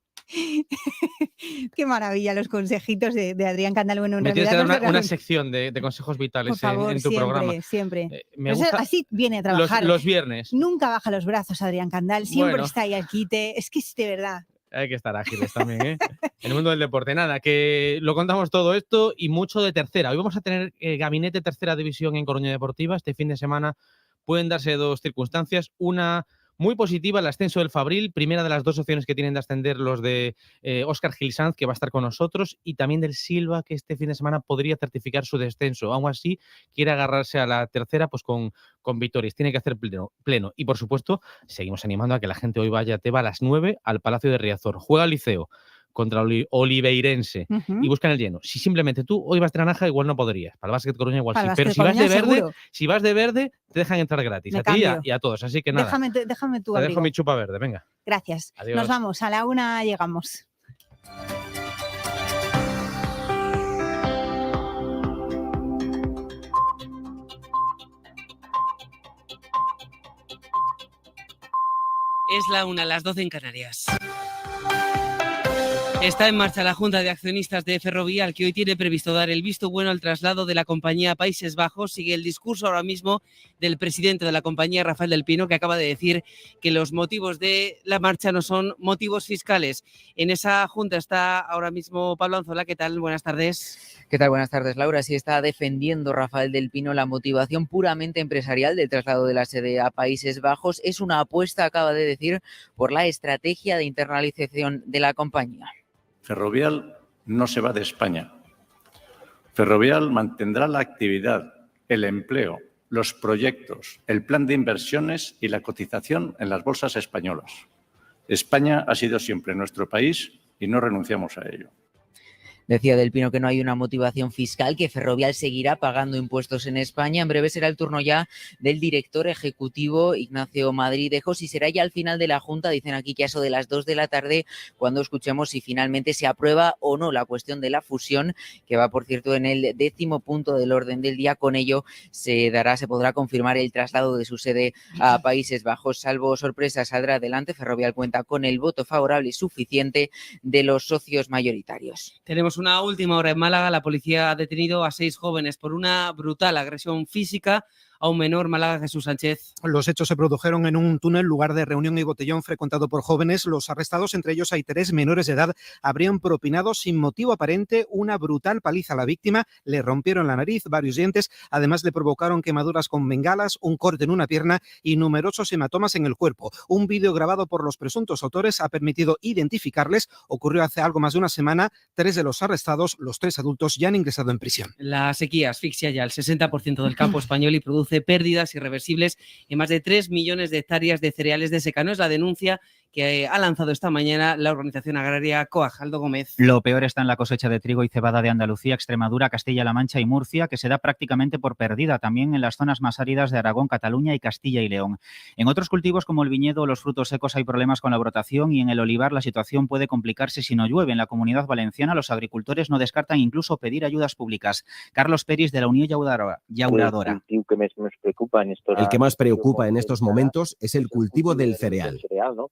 Qué maravilla los consejitos de Adrián Candal. Bueno, me tienes que dar una sección de consejos vitales por favor, en tu programa. Siempre. Me gusta así viene a trabajar. Los viernes. Nunca baja los brazos Adrián Candal, siempre está ahí al quite. Es que es de verdad. Hay que estar ágiles también, ¿eh? En el mundo del deporte. Nada, que lo contamos todo esto y mucho de tercera. Hoy vamos a tener gabinete tercera división en Coruña Deportiva. Este fin de semana pueden darse dos circunstancias. Una muy positiva, el ascenso del Fabril, primera de las dos opciones que tienen de ascender los de Óscar Gil Sanz, que va a estar con nosotros, y también del Silva, que este fin de semana podría certificar su descenso. Aún así, quiere agarrarse a la tercera pues con victorias. Tiene que hacer pleno. Y, por supuesto, seguimos animando a que la gente hoy vaya a Teba a las 9 al Palacio de Riazor. Juega el Liceo contra Oliveirense y buscan el lleno. Si simplemente tú hoy vas de naranja, igual no podrías. Para el Básquet Coruña igual sí. Pero si vas de verde, te dejan entrar gratis. A ti y a todos. Así que nada. Déjame tu Te abrigo. dejo mi chupa verde, venga. Gracias. Adiós. Nos vamos. A la 1 llegamos. Es la 1, las 12 en Canarias. Está en marcha la Junta de Accionistas de Ferrovial, que hoy tiene previsto dar el visto bueno al traslado de la compañía a Países Bajos. Sigue el discurso ahora mismo del presidente de la compañía, Rafael del Pino, que acaba de decir que los motivos de la marcha no son motivos fiscales. En esa Junta está ahora mismo Pablo Anzola. ¿Qué tal? Buenas tardes. ¿Qué tal? Buenas tardes, Laura. Sí, está defendiendo Rafael del Pino la motivación puramente empresarial del traslado de la sede a Países Bajos. Es una apuesta, acaba de decir, por la estrategia de internalización de la compañía. Ferrovial no se va de España. Ferrovial mantendrá la actividad, el empleo, los proyectos, el plan de inversiones y la cotización en las bolsas españolas. España ha sido siempre nuestro país y no renunciamos a ello. Decía del Pino que no hay una motivación fiscal, que Ferrovial seguirá pagando impuestos en España. En breve será el turno ya del director ejecutivo, Ignacio Madridejos, y será ya al final de la Junta, dicen aquí que a eso de las 2 de la tarde, cuando escuchemos si finalmente se aprueba o no la cuestión de la fusión, que va, por cierto, en el 10º punto del orden del día. Con ello se podrá confirmar el traslado de su sede a Países Bajos. Salvo sorpresa, saldrá adelante. Ferrovial cuenta con el voto favorable suficiente de los socios mayoritarios. Tenemos una última hora en Málaga. La policía ha detenido a 6 jóvenes por una brutal agresión física a un menor. Málaga, Jesús Sánchez. Los hechos se produjeron en un túnel, lugar de reunión y botellón frecuentado por jóvenes. Los arrestados, entre ellos hay 3 menores de edad, habrían propinado sin motivo aparente una brutal paliza a la víctima. Le rompieron la nariz, varios dientes, además le provocaron quemaduras con bengalas, un corte en una pierna y numerosos hematomas en el cuerpo. Un vídeo grabado por los presuntos autores ha permitido identificarles. Ocurrió hace algo más de una semana. 3 de los arrestados, los 3 adultos, ya han ingresado en prisión. La sequía asfixia ya el 60% del campo español y produce pérdidas irreversibles en más de 3 millones de hectáreas de cereales de secano. Es la denuncia que ha lanzado esta mañana la organización agraria COAG. Aldo Gómez. Lo peor está en la cosecha de trigo y cebada de Andalucía, Extremadura, Castilla-La Mancha y Murcia, que se da prácticamente por perdida, también en las zonas más áridas de Aragón, Cataluña y Castilla y León. En otros cultivos como el viñedo o los frutos secos hay problemas con la brotación, y en el olivar la situación puede complicarse si no llueve. En la Comunidad Valenciana los agricultores no descartan incluso pedir ayudas públicas. Carlos Peris, de la Unión Llauradora. El que más preocupa en estos momentos es el cultivo del cereal.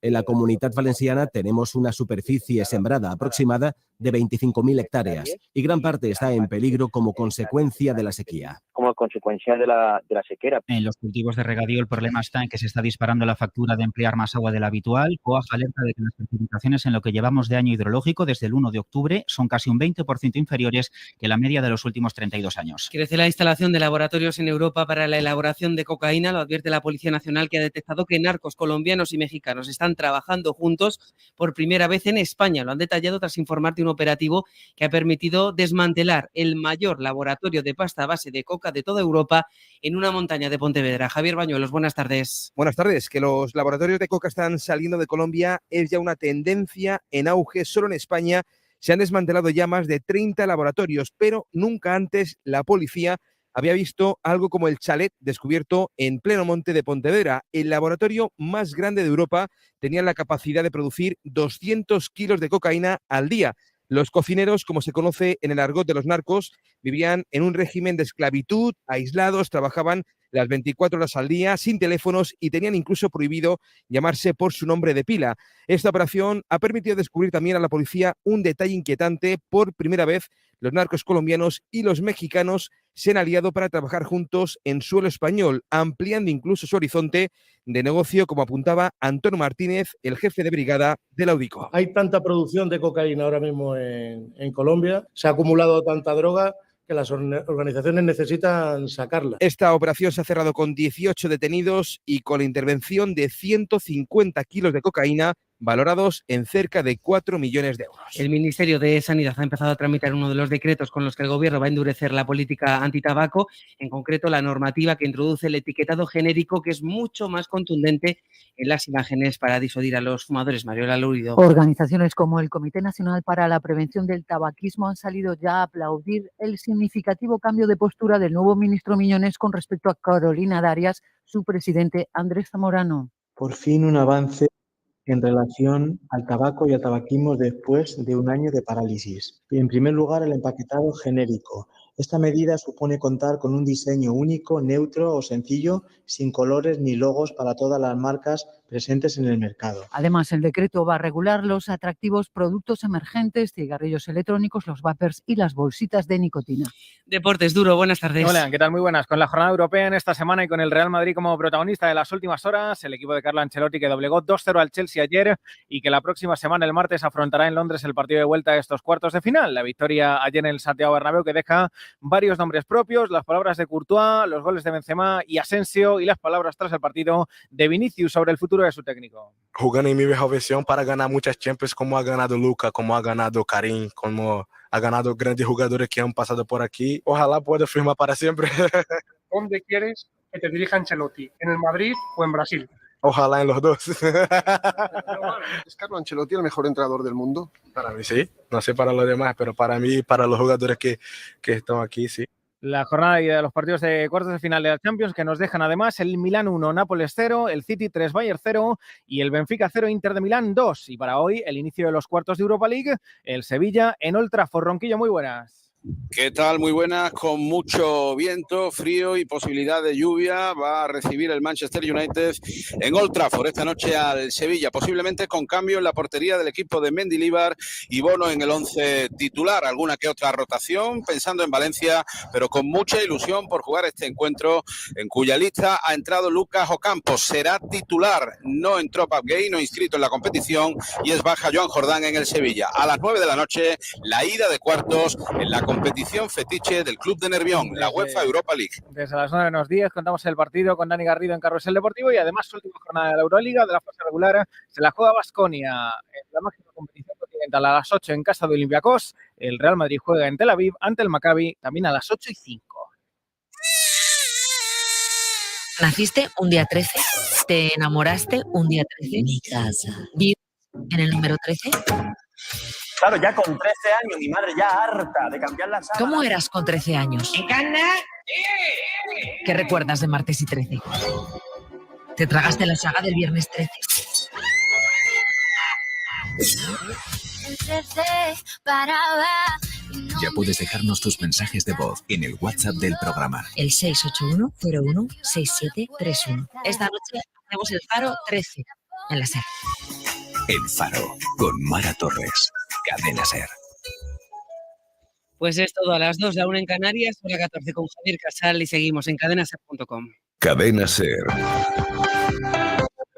En la Comunidad Valenciana tenemos una superficie sembrada aproximada de 25.000 hectáreas y gran parte está en peligro como consecuencia de la sequía. Como consecuencia de la sequera. En los cultivos de regadío el problema está en que se está disparando la factura de emplear más agua de la habitual. COAG alerta de que las precipitaciones en lo que llevamos de año hidrológico desde el 1 de octubre son casi un 20% inferiores que la media de los últimos 32 años. Crece la instalación de laboratorios en Europa para la elaboración de cocaína. Lo advierte la Policía Nacional, que ha detectado que narcos colombianos y mexicanos están trabajando juntos por primera vez en España. Lo han detallado tras informar de un operativo que ha permitido desmantelar el mayor laboratorio de pasta a base de coca de toda Europa en una montaña de Pontevedra. Javier Bañuelos, buenas tardes. Buenas tardes. Que los laboratorios de coca están saliendo de Colombia es ya una tendencia en auge. Solo en España se han desmantelado ya más de 30 laboratorios, pero nunca antes la policía había visto algo como el chalet descubierto en pleno monte de Pontevedra. El laboratorio más grande de Europa tenía la capacidad de producir 200 kilos de cocaína al día. Los cocineros, como se conoce en el argot de los narcos, vivían en un régimen de esclavitud, aislados, trabajaban las 24 horas al día, sin teléfonos, y tenían incluso prohibido llamarse por su nombre de pila. Esta operación ha permitido descubrir también a la policía un detalle inquietante. Por primera vez, los narcos colombianos y los mexicanos se han aliado para trabajar juntos en suelo español, ampliando incluso su horizonte de negocio, como apuntaba Antonio Martínez, el jefe de brigada del Audico. Hay tanta producción de cocaína ahora mismo en Colombia, se ha acumulado tanta droga que las organizaciones necesitan sacarla. Esta operación se ha cerrado con 18 detenidos y con la intervención de 150 kilos de cocaína, valorados en cerca de 4 millones de euros. El Ministerio de Sanidad ha empezado a tramitar uno de los decretos con los que el Gobierno va a endurecer la política antitabaco, en concreto la normativa que introduce el etiquetado genérico, que es mucho más contundente en las imágenes para disuadir a los fumadores. Mariola Lurido. Organizaciones como el Comité Nacional para la Prevención del Tabaquismo han salido ya a aplaudir el significativo cambio de postura del nuevo ministro Miñones con respecto a Carolina Darias, su presidente Andrés Zamorano. Por fin un avance en relación al tabaco y al tabaquismo después de un año de parálisis. En primer lugar, el empaquetado genérico. Esta medida supone contar con un diseño único, neutro o sencillo, sin colores ni logos para todas las marcas presentes en el mercado. Además, el decreto va a regular los atractivos productos emergentes, cigarrillos electrónicos, los vapers y las bolsitas de nicotina. Deportes, Duro, buenas tardes. Hola, ¿qué tal? Muy buenas. Con la jornada europea en esta semana y con el Real Madrid como protagonista de las últimas horas, el equipo de Carlo Ancelotti que doblegó 2-0 al Chelsea ayer y que la próxima semana, el martes, afrontará en Londres el partido de vuelta de estos cuartos de final. La victoria ayer en el Santiago Bernabéu que deja varios nombres propios, las palabras de Courtois, los goles de Benzema y Asensio y las palabras tras el partido de Vinicius sobre el futuro de su técnico. Jugando en mi mejor versión para ganar muchas Champions como ha ganado Luka, como ha ganado Karim, como ha ganado grandes jugadores que han pasado por aquí. Ojalá pueda firmar para siempre. ¿Dónde quieres que te dirija Ancelotti? ¿En el Madrid o en Brasil? Ojalá en los dos. ¿Es Carlo Ancelotti el mejor entrenador del mundo? Para mí sí, no sé para los demás, pero para mí, para los jugadores que están aquí, sí. La jornada de los partidos de cuartos de final de la Champions que nos dejan además el Milán 1, Nápoles 0, el City 3, Bayern 0 y el Benfica 0, Inter de Milán 2. Y para hoy el inicio de los cuartos de Europa League, el Sevilla en Old Trafford. Ronquillo, muy buenas. ¿Qué tal? Muy buenas, con mucho viento, frío y posibilidad de lluvia. Va a recibir el Manchester United en Old Trafford esta noche al Sevilla, posiblemente con cambio en la portería del equipo de Mendilibar y Bono en el 11 titular. Alguna que otra rotación, pensando en Valencia, pero con mucha ilusión por jugar este encuentro, en cuya lista ha entrado Lucas Ocampos. Será titular, no entró Pape Gueye, no inscrito en la competición, y es baja Joan Jordán en el Sevilla. A las 9 de la noche, la ida de cuartos en la competición fetiche del Club de Nervión, la UEFA Europa League. Desde las 9:10 contamos el partido con Dani Garrido en Carrusel Deportivo y además su última jornada de la Euroliga de la fase regular se la juega Baskonia en la máxima competición continental a las 8 en casa de Olympiacos. El Real Madrid juega en Tel Aviv ante el Maccabi también a las 8:05. Naciste un día 13, te enamoraste un día 13. Mi casa. ¿Vives en el número 13? Claro, ya con 13 años, mi madre ya harta de cambiar la sábana. ¿Cómo eras con 13 años? ¿Qué recuerdas de Martes y 13? ¿Te tragaste la saga del Viernes 13? Ya puedes dejarnos tus mensajes de voz en el WhatsApp del programa. El 681-01-6731. Esta noche hacemos el Faro 13 en la SER. El Faro, con Mara Torres. Cadena SER. Pues es todo a las 2, la 1 en Canarias, hora 14 con Javier Casal y seguimos en cadenaser.com. Cadena SER.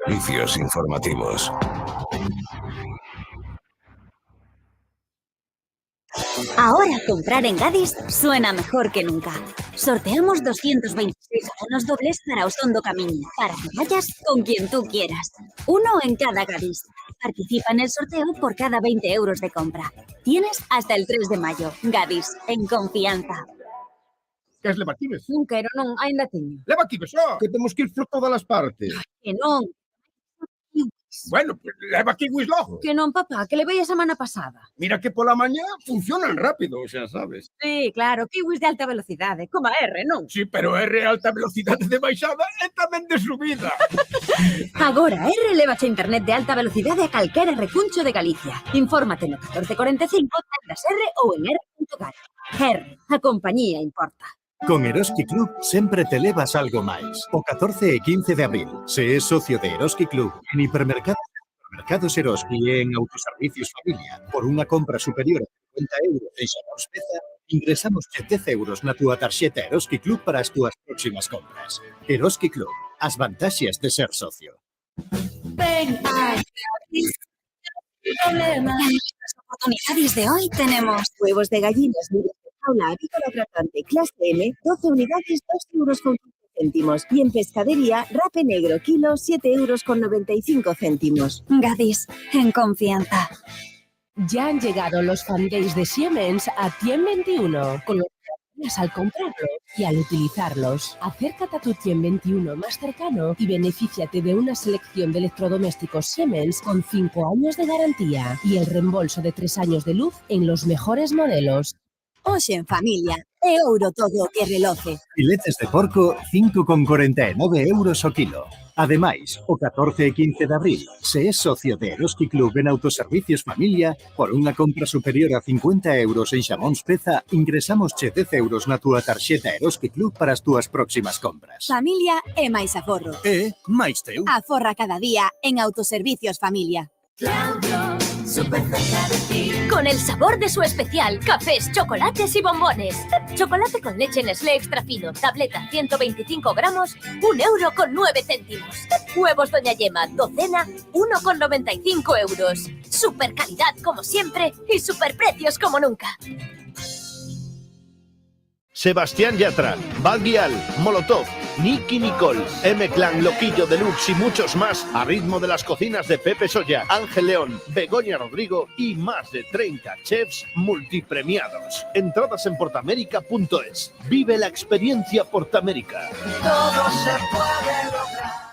Servicios informativos. Ahora comprar en Gadis suena mejor que nunca. Sorteamos 226 abonos dobles para Osondo Camini, para que vayas con quien tú quieras. Uno en cada Gadis. Participa en el sorteo por cada 20 euros de compra. Tienes hasta el 3 de mayo. Gadis, en confianza. Que es levaquibes? Que non, ainda teño. Levaquibes, que temos que ir por todas as partes. Que non. Bueno, pues leva kiwis logo. Que non, papá, que levei a semana pasada. Mira que pola mañá funcionan rápido, xa sabes. Sí, claro, kiwis de alta velocidade, como a R, non? Sí, pero R alta velocidade de baixada e tamén de subida. Agora, R levache internet de alta velocidade a calquera recuncho de Galicia. Infórmate no 1445 tendas R ou en R.gal. R, a compañía importa. Con Eroski Club sempre te levas algo máis. O 14 e 15 de abril, se é socio de Eroski Club en hipermercados Eroski e en Autoservicios Familia, por unha compra superior a 50 euros e xamón peza, ingresamos 10 euros na túa tarxeta Eroski Club para as túas próximas compras. Eroski Club, as vantaxes de ser socio. Ven a En las oportunidades de hoy tenemos huevos de gallinas Paula avícola tratante clase M, 12 unidades, 2 euros con 15 céntimos. Y en pescadería, rape negro, kilo, 7 euros con 95 céntimos. Gadis, en confianza. Ya han llegado los fandays de Siemens a Tien 21, con los que al comprarlos y al utilizarlos. Acércate a tu Tien 21 más cercano y benefíciate de una selección de electrodomésticos Siemens con 5 años de garantía y el reembolso de 3 años de luz en los mejores modelos. Hoxe en familia, é ouro todo o que reloce. Filetes de porco, 5,49 euros o kilo. Ademais, o 14 e 15 de abril, se és socio de Eroski Club en Autoservicios Familia, por unha compra superior a 50 euros en xamóns peza, ingresamos 10 euros na túa tarxeta Eroski Club para as túas próximas compras. Familia é máis aforro. Máis teu. Aforra cada día en Autoservicios Familia. Súper cerca de ti. Con el sabor de su especial, cafés, chocolates y bombones. Chocolate con leche Nestlé extra fino, tableta 125 gramos, 1,09 €. Huevos Doña Yema, docena, 1,95 €. Super calidad como siempre y super precios como nunca. Sebastián Yatra, Valdial, Molotov, Nicky Nicole, M-Clan, Loquillo Deluxe y muchos más a ritmo de las cocinas de Pepe Soya, Ángel León, Begoña Rodrigo y más de 30 chefs multipremiados. Entradas en portamérica.es. Vive la experiencia Portamérica. Todo se puede lograr.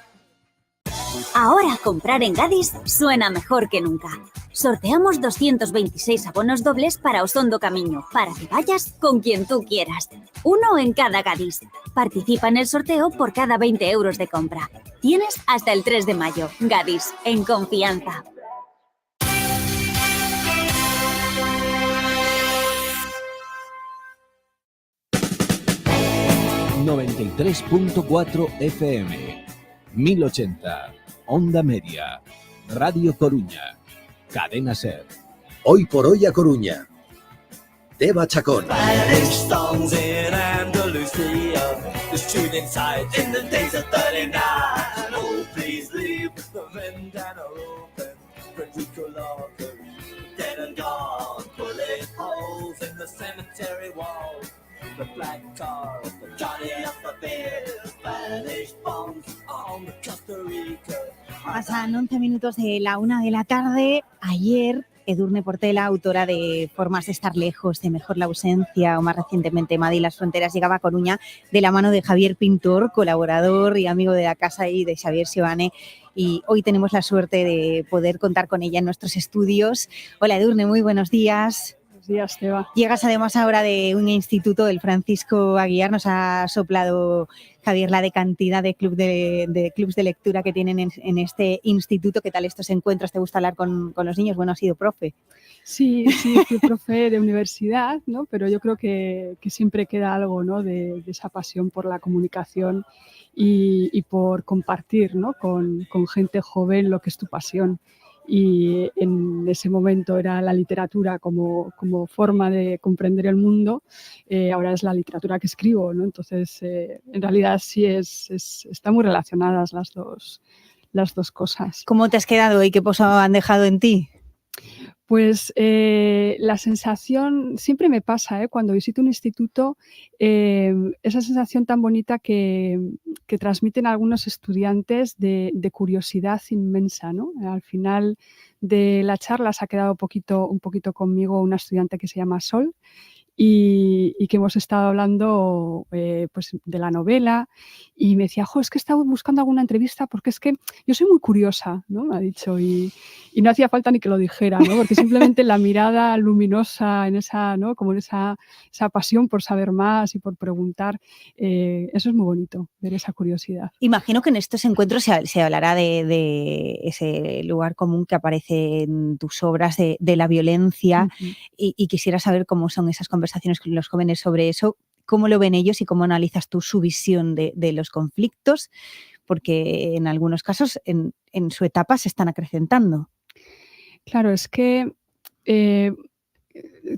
Ahora comprar en Gadis suena mejor que nunca. Sorteamos 226 abonos dobles para Osondo Camiño, para que vayas con quien tú quieras. Uno en cada Gadis. Participa en el sorteo por cada 20 euros de compra. Tienes hasta el 3 de mayo. Gadis, en confianza. ...93.4 FM... ...1080... Onda Media... Radio Coruña... Cadena Ser... Hoy por hoy a Coruña... Deva Chacón... The black tar, the Johnny of the beer, Spanish bombs on the Costa Rica. Pasan 11 minutos de la 1 de la tarde. Ayer, Edurne Portela, autora de Formas de estar lejos, de Mejor la ausencia, o más recientemente Madrid y las fronteras, llegaba a Coruña de la mano de Javier Pintor, colaborador y amigo de la casa, y de Xavier Seoane. Y hoy tenemos la suerte de poder contar con ella en nuestros estudios. Hola Edurne, muy buenos días. Días, Eva. Llegas además ahora de un instituto, el Francisco Aguiar. Nos ha soplado Javier la de cantidad de clubs de lectura que tienen en este instituto. ¿Qué tal estos encuentros? ¿Te gusta hablar con los niños? Bueno, has sido profe. Sí, fui profe de universidad, ¿no? Pero yo creo que siempre queda algo, ¿no? de esa pasión por la comunicación y por compartir, ¿no? con gente joven lo que es tu pasión. Y en ese momento era la literatura como forma de comprender el mundo, ahora es la literatura que escribo, ¿no? Entonces, en realidad sí están muy relacionadas las dos cosas. ¿Cómo te has quedado y qué pozo han dejado en ti? Pues la sensación, siempre me pasa, cuando visito un instituto, esa sensación tan bonita que transmiten algunos estudiantes de curiosidad inmensa, ¿no? Al final de la charla se ha quedado un poquito conmigo una estudiante que se llama Sol, y que hemos estado hablando pues de la novela, y me decía, es que he estado buscando alguna entrevista porque es que yo soy muy curiosa, ¿no? Me ha dicho, y no hacía falta ni que lo dijera, ¿no? Porque simplemente la mirada luminosa en esa, ¿no? Como en esa pasión por saber más y por preguntar, eso es muy bonito, ver esa curiosidad. Imagino que en estos encuentros se hablará de ese lugar común que aparece en tus obras, de la violencia, y quisiera saber cómo son esas conversaciones con los jóvenes sobre eso, cómo lo ven ellos y cómo analizas tú su visión de los conflictos, porque en algunos casos en su etapa se están acrecentando. Claro, es que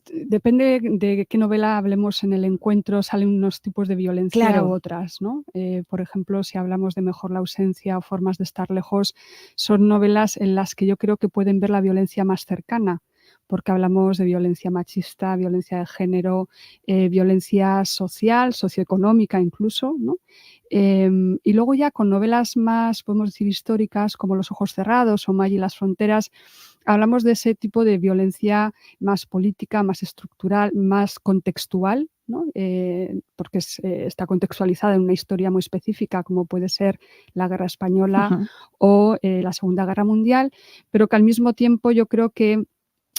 depende de qué novela hablemos en el encuentro, salen unos tipos de violencia u otras, ¿no? Por ejemplo, si hablamos de Mejor la ausencia o Formas de estar lejos, son novelas en las que yo creo que pueden ver la violencia más cercana, porque hablamos de violencia machista, violencia de género, violencia social, socioeconómica incluso, ¿no? Y luego ya con novelas más, podemos decir, históricas, como Los ojos cerrados o Maggie y las fronteras, hablamos de ese tipo de violencia más política, más estructural, más contextual, ¿no? Porque está contextualizada en una historia muy específica, como puede ser la Guerra Española o la Segunda Guerra Mundial, pero que al mismo tiempo yo creo que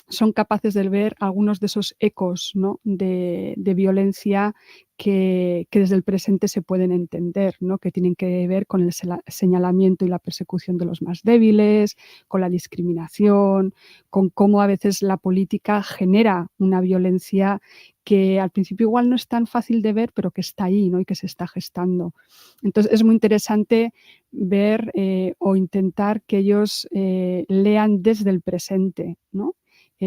son capaces de ver algunos de esos ecos, ¿no? de violencia que desde el presente se pueden entender, ¿no? Que tienen que ver con el señalamiento y la persecución de los más débiles, con la discriminación, con cómo a veces la política genera una violencia que al principio igual no es tan fácil de ver, pero que está ahí, ¿no? Y que se está gestando. Entonces es muy interesante ver o intentar que ellos lean desde el presente, ¿no?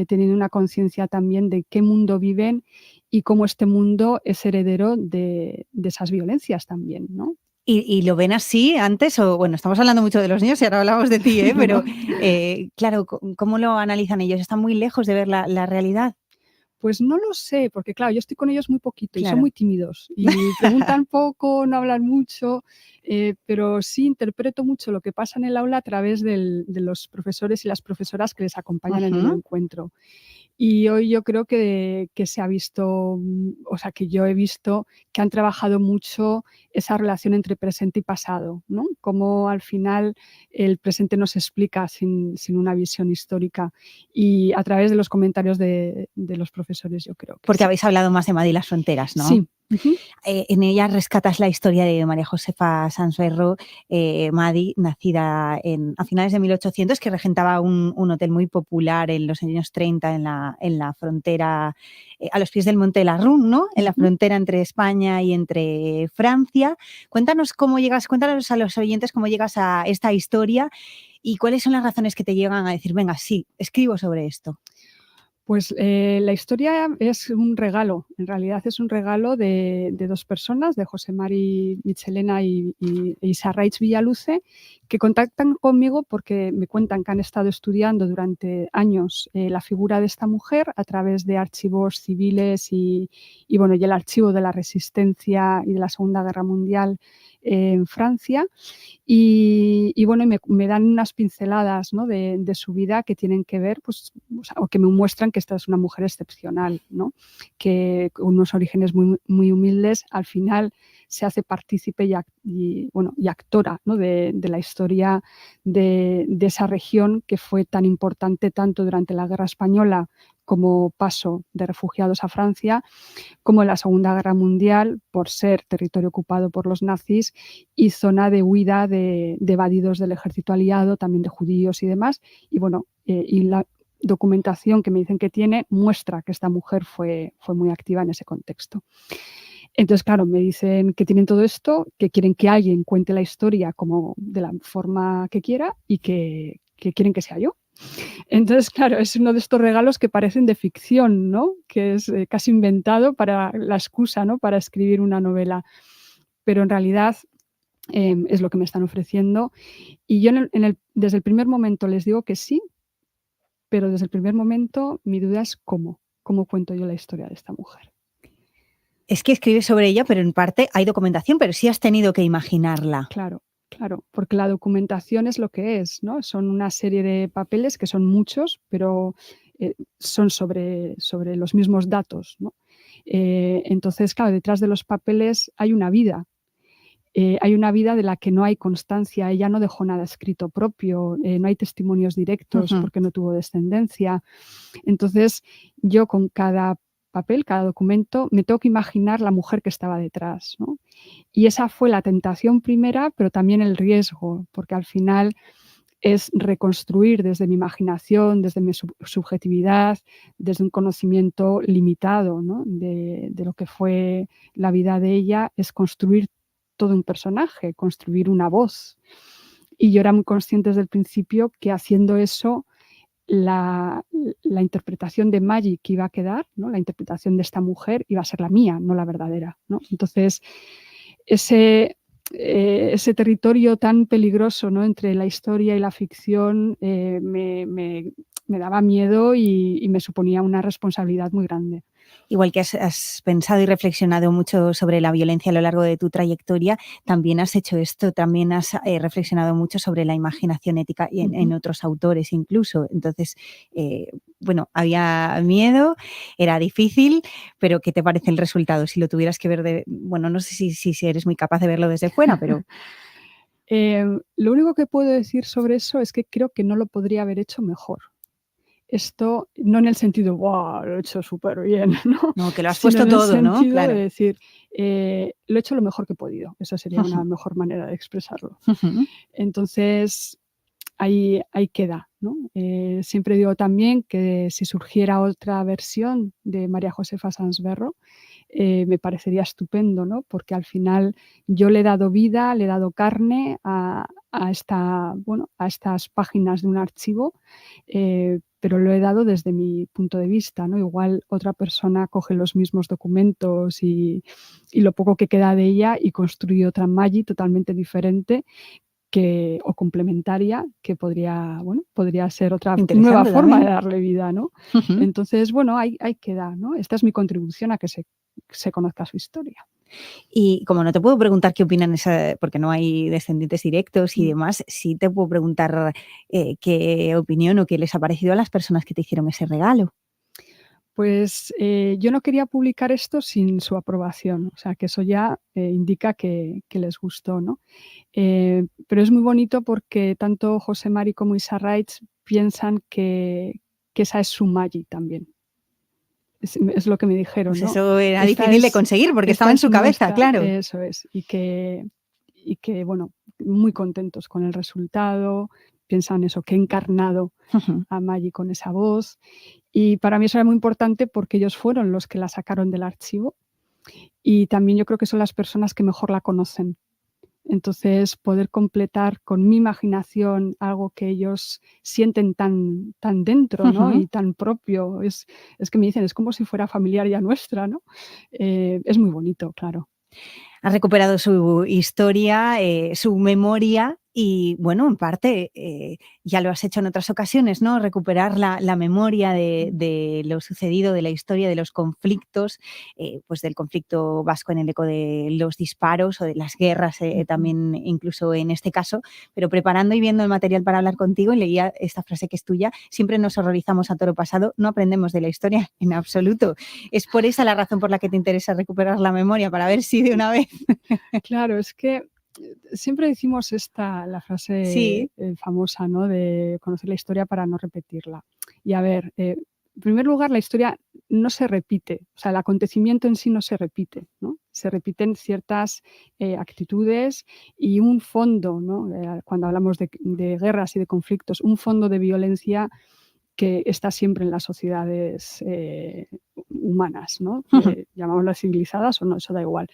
Teniendo una conciencia también de qué mundo viven y cómo este mundo es heredero de esas violencias también, ¿no? ¿Y lo ven así antes? O bueno, estamos hablando mucho de los niños y ahora hablamos de ti, pero claro, ¿cómo lo analizan ellos? ¿Están muy lejos de ver la realidad? Pues no lo sé, porque claro, yo estoy con ellos muy poquito y Claro. son muy tímidos y preguntan poco, no hablan mucho, pero sí interpreto mucho lo que pasa en el aula a través de los profesores y las profesoras que les acompañan en el Ujú. encuentro. Y hoy yo creo que se ha visto, o sea, que yo he visto que han trabajado mucho esa relación entre presente y pasado, ¿no? Cómo al final el presente no se explica sin una visión histórica y a través de los comentarios de los profesores, yo creo que Porque sí. habéis hablado más de Madi y las fronteras, ¿no? Sí. Ujú. En ella rescatas la historia de María Josefa Sansuerro, Madi, nacida a finales de 1800, que regentaba un hotel muy popular en los años 30 en la frontera, a los pies del Monte de la Run, ¿no? En la frontera entre España y entre Francia. Cuéntanos cuéntanos a los oyentes cómo llegas a esta historia y cuáles son las razones que te llegan a decir, venga, sí, escribo sobre esto. Pues la historia es un regalo, en realidad es un regalo de dos personas, de José Mari Michelena y Isarraich Villaluce, que contactan conmigo porque me cuentan que han estado estudiando durante años la figura de esta mujer a través de archivos civiles y el archivo de la Resistencia y de la Segunda Guerra Mundial en Francia. Y me dan unas pinceladas, ¿no? de su vida que tienen que ver, pues, o que me muestran que esta es una mujer excepcional, ¿no? Que con unos orígenes muy, muy humildes, al final se hace partícipe y actora, ¿no? de la historia de esa región que fue tan importante tanto durante la Guerra Española como paso de refugiados a Francia, como en la Segunda Guerra Mundial, por ser territorio ocupado por los nazis y zona de huida de evadidos del ejército aliado, también de judíos y demás. Y la documentación que me dicen que tiene muestra que esta mujer fue muy activa en ese contexto. Entonces, claro, me dicen que tienen todo esto, que quieren que alguien cuente la historia como de la forma que quiera y que quieren que sea yo. Entonces, claro, es uno de estos regalos que parecen de ficción, ¿no? Que es casi inventado para la excusa, ¿no? Para escribir una novela. Pero en realidad es lo que me están ofreciendo. Y yo desde el primer momento les digo que sí, pero desde el primer momento mi duda es cómo cuento yo la historia de esta mujer. Es que escribes sobre ella, pero en parte hay documentación, pero sí has tenido que imaginarla. Claro, porque la documentación es lo que es, ¿no? Son una serie de papeles que son muchos, pero son sobre los mismos datos, ¿no? Entonces, claro, detrás de los papeles hay una vida. Hay una vida de la que no hay constancia. Ella no dejó nada escrito propio, no hay testimonios directos porque no tuvo descendencia. Entonces, yo con cada papel, cada documento, me tengo que imaginar la mujer que estaba detrás, ¿no? Y esa fue la tentación primera, pero también el riesgo, porque al final es reconstruir desde mi imaginación, desde mi subjetividad, desde un conocimiento limitado, ¿no? de lo que fue la vida de ella, es construir todo un personaje, construir una voz. Y yo era muy consciente desde el principio que haciendo eso, la interpretación de Maggie que iba a quedar, ¿no? La interpretación de esta mujer iba a ser la mía, no la verdadera, ¿no? Entonces, ese territorio tan peligroso, ¿no? Entre la historia y la ficción me daba miedo y me suponía una responsabilidad muy grande. Igual que has pensado y reflexionado mucho sobre la violencia a lo largo de tu trayectoria, también has hecho esto, también has reflexionado mucho sobre la imaginación ética y en otros autores incluso. Entonces, había miedo, era difícil, pero ¿qué te parece el resultado? Si lo tuvieras que ver no sé si eres muy capaz de verlo desde fuera, pero... Lo único que puedo decir sobre eso es que creo que no lo podría haber hecho mejor. esto no en el sentido, wow, lo he hecho súper bien, ¿no? No, que lo has Sino puesto en el todo, ¿no? sentido Claro. de decir, lo he hecho lo mejor que he podido. Esa sería una mejor manera de expresarlo. Entonces, ahí queda, ¿no? Siempre digo también que si surgiera otra versión de María Josefa Sans Berro, me parecería estupendo, ¿no? Porque al final yo le he dado vida, le he dado carne a estas páginas de un archivo, pero lo he dado desde mi punto de vista, ¿no? Igual otra persona coge los mismos documentos y lo poco que queda de ella y construye otra Maggi totalmente diferente o complementaria, que podría ser otra nueva forma también. de darle vida, ¿no? Entonces, bueno, ahí queda, ¿no? Esta es mi contribución a que se conozca su historia. Y como no te puedo preguntar qué opinan, porque no hay descendientes directos y demás, sí te puedo preguntar qué opinión o qué les ha parecido a las personas que te hicieron ese regalo. Pues yo no quería publicar esto sin su aprobación, o sea que eso ya indica que les gustó, ¿no? Pero es muy bonito porque tanto José Mari como Isa Raich piensan que esa es su Maggi también. Es lo que me dijeron, Pues ¿no? eso era difícil de conseguir porque estaba en su cabeza, claro. Eso es, y que, bueno, muy contentos con el resultado, piensan eso, que he encarnado a Maggi con esa voz. Y para mí eso era muy importante porque ellos fueron los que la sacaron del archivo y también yo creo que son las personas que mejor la conocen. Entonces, poder completar con mi imaginación algo que ellos sienten tan dentro, ¿no? Y tan propio, es que me dicen, es como si fuera familiar ya nuestra, ¿no? Es muy bonito, claro. Has recuperado su historia, su memoria y, bueno, en parte ya lo has hecho en otras ocasiones, ¿no? Recuperar la memoria de lo sucedido, de la historia, de los conflictos, pues del conflicto vasco en el eco de los disparos o de las guerras también, incluso en este caso. Pero preparando y viendo el material para hablar contigo, leía esta frase que es tuya: siempre nos horrorizamos a toro pasado, no aprendemos de la historia en absoluto. ¿Es por esa la razón por la que te interesa recuperar la memoria, para ver si de una vez? Claro, es que siempre decimos la frase famosa, ¿no? De conocer la historia para no repetirla. Y a ver, en primer lugar, la historia no se repite, o sea, el acontecimiento en sí no se repite, ¿no? Se repiten ciertas actitudes y un fondo, ¿no? Cuando hablamos de guerras y de conflictos, un fondo de violencia que está siempre en las sociedades humanas, ¿no? Llamámoslas civilizadas o no, eso da igual.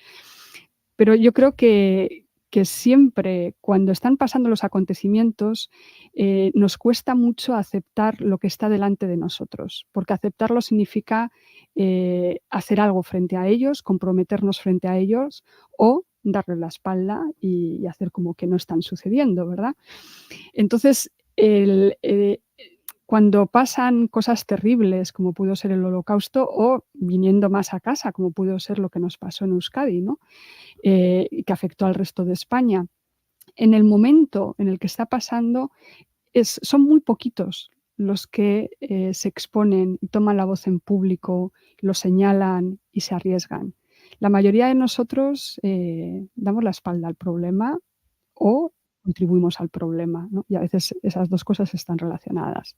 Pero yo creo que siempre, cuando están pasando los acontecimientos, nos cuesta mucho aceptar lo que está delante de nosotros, porque aceptarlo significa hacer algo frente a ellos, comprometernos frente a ellos o darle la espalda y hacer como que no están sucediendo, ¿verdad? Entonces, cuando pasan cosas terribles, como pudo ser el Holocausto, o viniendo más a casa, como pudo ser lo que nos pasó en Euskadi, ¿no? Que afectó al resto de España. En el momento en el que está pasando, son muy poquitos los que se exponen y toman la voz en público, lo señalan y se arriesgan. La mayoría de nosotros damos la espalda al problema o contribuimos al problema, ¿no? Y a veces esas dos cosas están relacionadas.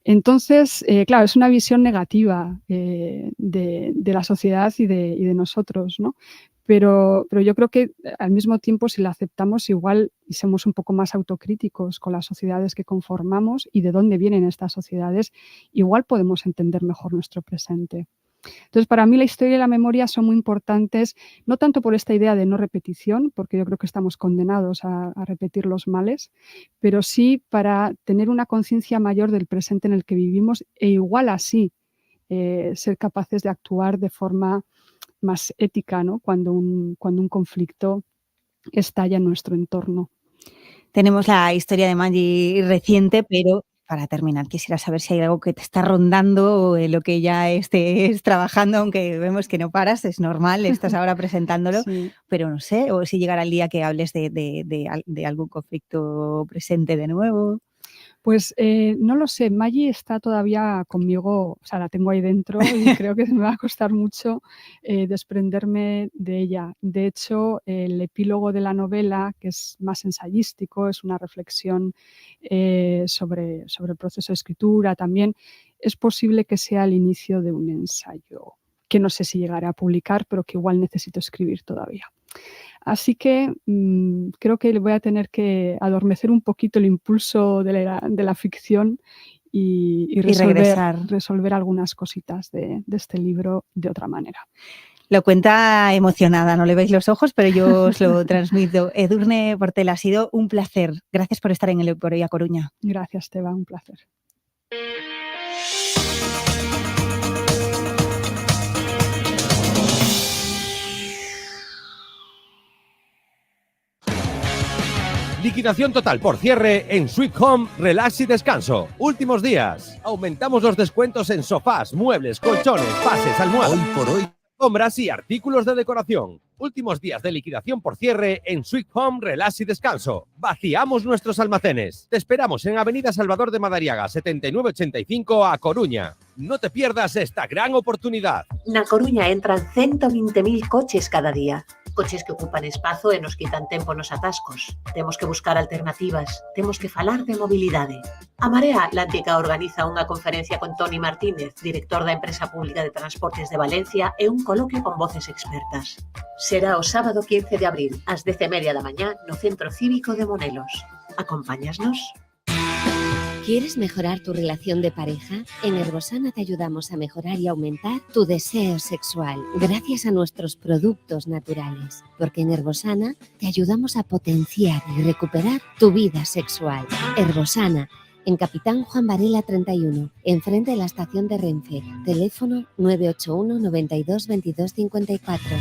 Entonces, claro, es una visión negativa de la sociedad y de nosotros, ¿no? Pero yo creo que al mismo tiempo, si la aceptamos igual y somos un poco más autocríticos con las sociedades que conformamos y de dónde vienen estas sociedades, igual podemos entender mejor nuestro presente. Entonces, para mí la historia y la memoria son muy importantes, no tanto por esta idea de no repetición, porque yo creo que estamos condenados a repetir los males, pero sí para tener una conciencia mayor del presente en el que vivimos e igual así ser capaces de actuar de forma más ética, ¿no? Cuando un conflicto estalla en nuestro entorno. Tenemos la historia de Maggi reciente, pero para terminar quisiera saber si hay algo que te está rondando o en lo que ya estés trabajando, aunque vemos que no paras, es normal, estás ahora presentándolo, Sí. pero no sé, o si llegará el día que hables de algún conflicto presente de nuevo. Pues no lo sé, Maggie está todavía conmigo, o sea, la tengo ahí dentro y creo que me va a costar mucho desprenderme de ella. De hecho, el epílogo de la novela, que es más ensayístico, es una reflexión sobre el proceso de escritura también, es posible que sea el inicio de un ensayo que no sé si llegaré a publicar, pero que igual necesito escribir todavía. Así que creo que voy a tener que adormecer un poquito el impulso de la ficción y resolver algunas cositas de este libro de otra manera. Lo cuenta emocionada, no le veis los ojos, pero yo os lo transmito. Edurne Portela, ha sido un placer. Gracias por estar en el Hoy por Hoy a Coruña. Gracias, Teba, un placer. Liquidación total por cierre en Sweet Home, Relax y Descanso. Últimos días. Aumentamos los descuentos en sofás, muebles, colchones, bases, almohadas. Hoy por hoy. Alfombras y artículos de decoración. Últimos días de liquidación por cierre en Sweet Home, Relax y Descanso. Vaciamos nuestros almacenes. Te esperamos en Avenida Salvador de Madariaga, 7985 a Coruña. No te pierdas esta gran oportunidad. Na Coruña entran 120.000 coches cada día. Coches que ocupan espazo e nos quitan tempo nos atascos. Temos que buscar alternativas, temos que falar de mobilidade. A Marea Atlántica organiza unha conferencia con Toni Martínez, director da Empresa Pública de Transportes de Valencia, e un coloquio con voces expertas. Será o sábado 15 de abril, ás 10:30 da mañá, no Centro Cívico de Monelos. Acompáñasnos? ¿Quieres mejorar tu relación de pareja? En Herbosana te ayudamos a mejorar y aumentar tu deseo sexual gracias a nuestros productos naturales. Porque en Herbosana te ayudamos a potenciar y recuperar tu vida sexual. Herbosana, en Capitán Juan Varela 31, enfrente de la estación de Renfe. Teléfono 981 92 22 54.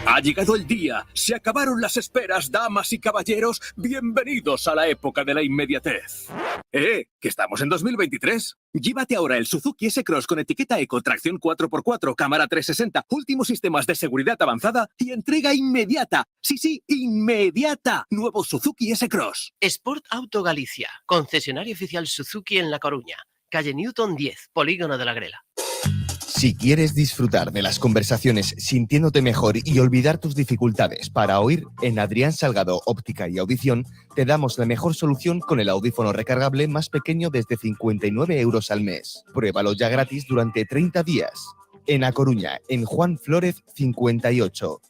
Ha llegado el día, se acabaron las esperas, damas y caballeros, bienvenidos a la época de la inmediatez. Que estamos en 2023. Llévate ahora el Suzuki S-Cross con etiqueta Eco, tracción 4x4, cámara 360, últimos sistemas de seguridad avanzada y entrega inmediata. Sí, inmediata. Nuevo Suzuki S-Cross. Sport Auto Galicia, concesionario oficial Suzuki en La Coruña, calle Newton 10, Polígono de la Grela. Si quieres disfrutar de las conversaciones sintiéndote mejor y olvidar tus dificultades para oír, en Adrián Salgado Óptica y Audición te damos la mejor solución con el audífono recargable más pequeño desde 59 € al mes. Pruébalo ya gratis durante 30 días. En A Coruña, en Juan Flórez 58.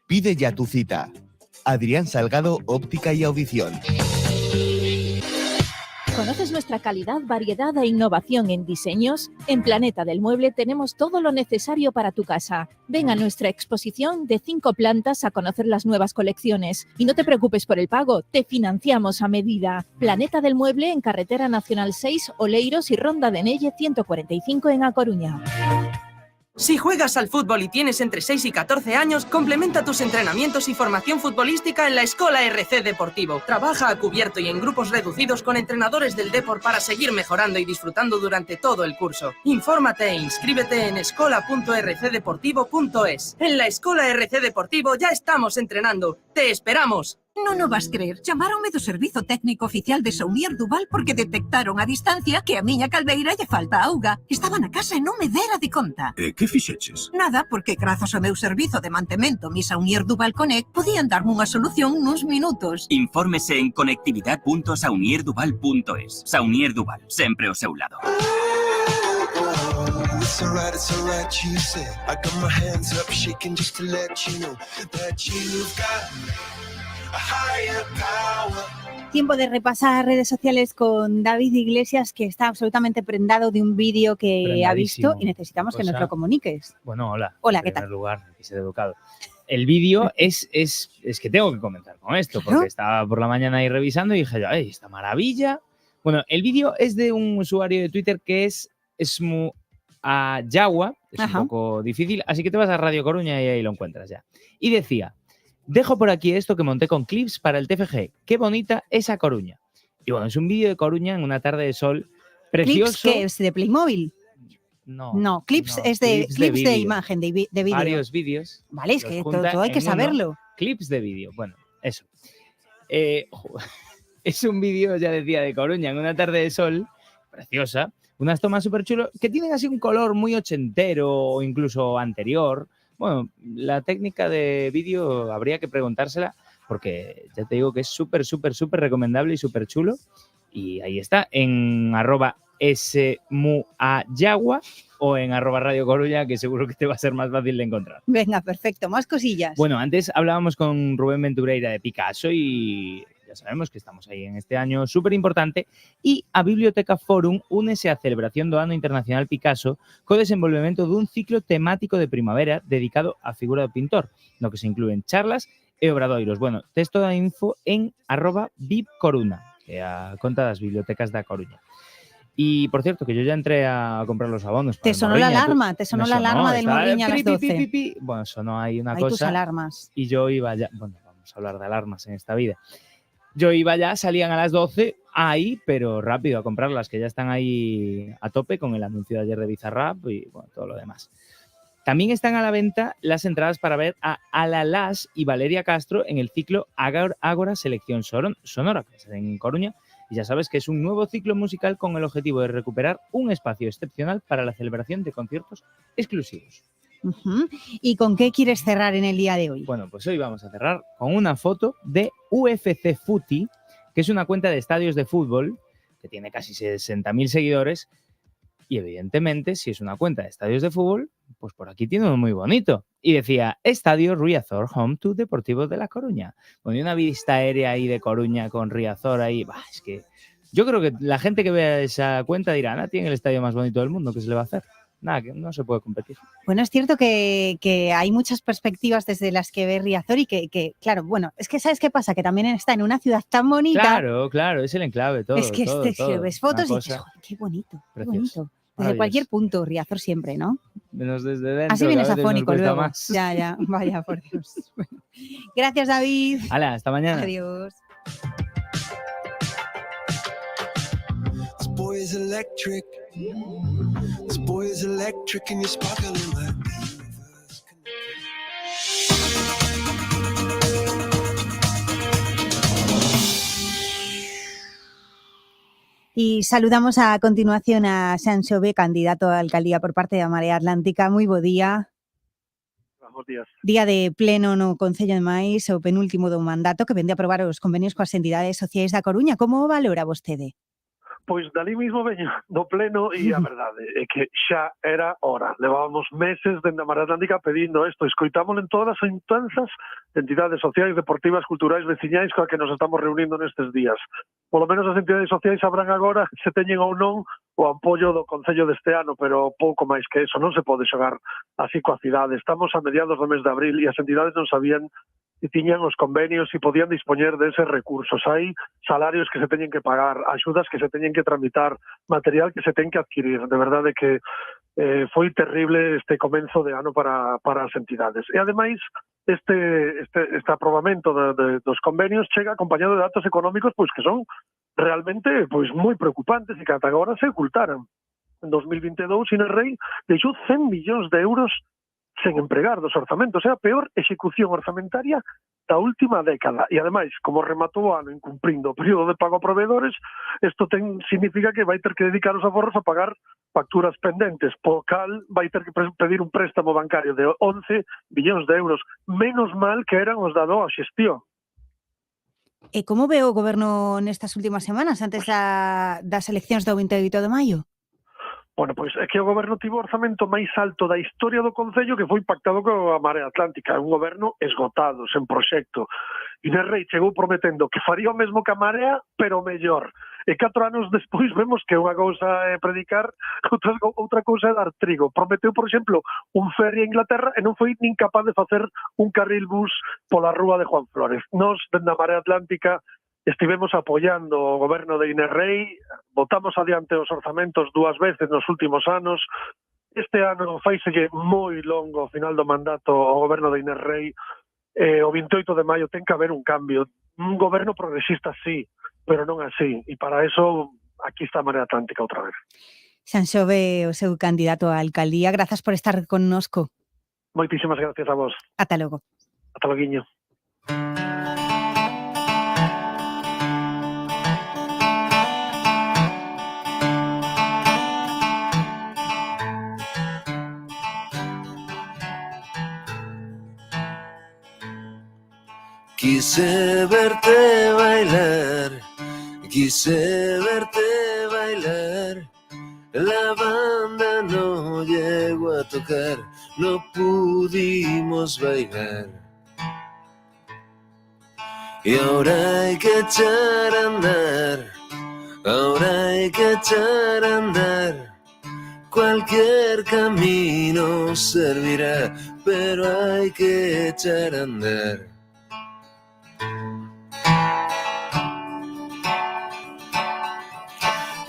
Pide ya tu cita. Adrián Salgado Óptica y Audición. ¿Conoces nuestra calidad, variedad e innovación en diseños? En Planeta del Mueble tenemos todo lo necesario para tu casa. Ven a nuestra exposición de 5 plantas a conocer las nuevas colecciones. Y no te preocupes por el pago, te financiamos a medida. Planeta del Mueble en Carretera Nacional 6, Oleiros y Ronda de Nelle 145 en A Coruña. Si juegas al fútbol y tienes entre 6 y 14 años, complementa tus entrenamientos y formación futbolística en la Escola RC Deportivo. Trabaja a cubierto y en grupos reducidos con entrenadores del Depor para seguir mejorando y disfrutando durante todo el curso. Infórmate e inscríbete en escola.rcdeportivo.es. En la Escola RC Deportivo ya estamos entrenando. ¡Te esperamos! Non o vas crer, chamaronme do Servizo Técnico Oficial de Saunier Duval porque detectaron a distancia que a miña caldeira lle falta auga. Estaba na casa e non me dera de conta. E que fixeches? Nada, porque grazas ao meu servizo de mantemento mi Saunier Duval Connect podían darme unha solución nuns minutos. Infórmese en conectividad.saunierduval.es. Saunier Duval, sempre ao seu lado. Tiempo de repasar redes sociales con David Iglesias, que está absolutamente prendado de un vídeo que ha visto y necesitamos que nos lo comuniques. Bueno, hola. Hola, ¿qué tal? En primer lugar, aquí se ha educado. El vídeo es que tengo que comentar con esto, porque estaba por la mañana ahí revisando y dije, ¡ay, esta maravilla! Bueno, el vídeo es de un usuario de Twitter que es Smuayawa, es un poco difícil, así que te vas a Radio Coruña y ahí lo encuentras ya. Y decía: dejo por aquí esto que monté con Clips para el TFG. ¡Qué bonita esa Coruña! Y bueno, es un vídeo de Coruña en una tarde de sol precioso. ¿Clips qué es? ¿De Playmobil? No, Clips es de clips de imagen, de vídeo. Varios vídeos. Vale, es que todo hay que saberlo. Clips de vídeo, bueno, eso. Es un vídeo, ya decía, de Coruña, en una tarde de sol, preciosa, unas tomas súper chulas, que tienen así un color muy ochentero o incluso anterior. Bueno, la técnica de vídeo habría que preguntársela, porque ya te digo que es súper, súper, súper recomendable y súper chulo. Y ahí está, en @smuayagua o en @Radio Coruña, que seguro que te va a ser más fácil de encontrar. Venga, perfecto. Más cosillas. Bueno, antes hablábamos con Rubén Ventureira de Picasso y ya sabemos que estamos ahí en este año súper importante, y a Biblioteca Forum únese a celebración do Ano Internacional Picasso co desenvolvemento dun ciclo temático de primavera dedicado á figura do pintor, no que se inclúen charlas e obradoiros. Bueno, tes toda a info en @vibcoruna, que é a conta das bibliotecas da Coruña. Y por cierto, que yo ya entré a comprar los abonos. Te sonó la alarma, te sonó la alarma del Morriña a las 12. Bueno, sonó ahí una Hay cosa. tus alarmas. Y yo iba ya, bueno, vamos a hablar de alarmas en esta vida. Yo iba ya, salían a las 12 ahí, pero rápido a comprarlas, que ya están ahí a tope con el anuncio de ayer de Bizarrap y bueno, todo lo demás. También están a la venta las entradas para ver a Alalás y Valeria Castro en el ciclo Ágora Selección Sonora, que es en Coruña. Y ya sabes que es un nuevo ciclo musical con el objetivo de recuperar un espacio excepcional para la celebración de conciertos exclusivos. ¿Y con qué quieres cerrar en el día de hoy? Bueno, pues hoy vamos a cerrar con una foto de UFC Footy, que es una cuenta de estadios de fútbol que tiene casi 60.000 seguidores. Y evidentemente, si es una cuenta de estadios de fútbol, pues por aquí tiene uno muy bonito. Y decía, Estadio Riazor Home to Deportivo de La Coruña. Bueno, y una vista aérea ahí de Coruña con Riazor ahí. Bah, es que yo creo que la gente que vea esa cuenta dirá, Ana tiene el estadio más bonito del mundo, ¿qué se le va a hacer? Nada, que no se puede competir. Bueno, es cierto que hay muchas perspectivas desde las que ve Riazor y que, claro, bueno, es que ¿sabes qué pasa? Que también está en una ciudad tan bonita. Claro, es el enclave, todo. Es que todo. ves fotos y dices, joder, qué bonito, qué bonito. Desde cualquier punto, Riazor siempre, ¿no? Menos desde dentro. Así vienes afónico luego. Más. Ya, vaya, por Dios. Bueno. Gracias, David. Hala, hasta mañana. Adiós. This boy is electric. This boy is electric and you're sparkling like the universe. Y saludamos a continuación a Sancho B, candidato a alcaldía por parte da Marea Atlántica. Moi bo día. Bos días. Día de pleno no Concello de Mais, o penúltimo do mandato, que vende a aprobar os convenios coas entidades sociais da Coruña. Como valora vostede? Pois dali mismo veño do pleno e a verdade é que xa era hora. Levábamos meses dende a Marea Atlántica pedindo isto. Escoitámoslo en todas as instancias de entidades sociais, deportivas, culturais, veciñais coa que nos estamos reunindo nestes días. Polo menos as entidades sociais sabrán agora se teñen ou non o apoio do Concello deste ano, pero pouco máis que eso. Non se pode xogar así coa cidade. Estamos a mediados do mes de abril e as entidades non sabían e tiñan os convenios e podían dispoñer deses recursos. Hai salarios que se teñen que pagar, axudas que se teñen que tramitar, material que se ten que adquirir. De verdade que foi terrible este comenzo de ano para as entidades. E ademais, este aprobamento dos convenios chega acompañado de datos económicos pois que son realmente pois moi preocupantes e que ata agora se ocultaran. En 2022, Inerrei deixou 100 millóns de euros sen empregar dos orzamentos. É a peor execución orzamentaria da última década. E, ademais, como rematou o ano incumprindo o período de pago a proveedores, isto significa que vai ter que dedicar os aforros a pagar facturas pendentes, por cal vai ter que pedir un préstamo bancario de 11 billóns de euros. Menos mal que eran os da noa xestión. E como veo o goberno nestas últimas semanas, antes das eleccións do 28 de maio? Bueno, pois é que o goberno tivo o orzamento máis alto da historia do Concello que foi pactado coa Marea Atlántica. Un goberno esgotado, sen proxecto. Inerrei chegou prometendo que faría o mesmo que a Marea, pero mellor. E 4 anos despois vemos que unha cousa é predicar, outra cousa é dar trigo. Prometeu, por exemplo, un ferry a Inglaterra e non foi nin capaz de facer un carril bus pola rúa de Juan Flores. Nos, dende a Marea Atlántica, estivemos apoiando o goberno de Inerrei, botamos adiante os orzamentos 2 veces nos últimos anos. Este ano faiselle moi longo ao final do mandato ao goberno de Inerrei. O 28 de maio ten que haber un cambio. Un goberno progresista sí, pero non así. E para eso aquí está a Marea Atlántica outra vez. Sancho B, o seu candidato á alcaldía. Grazas por estar connosco. Moitísimas gracias a vos. Ata logo. Ata loguiño. Quise verte bailar, quise verte bailar. La banda no llegó a tocar, no pudimos bailar. Y ahora hay que echar a andar, ahora hay que echar a andar. Cualquier camino servirá, pero hay que echar a andar.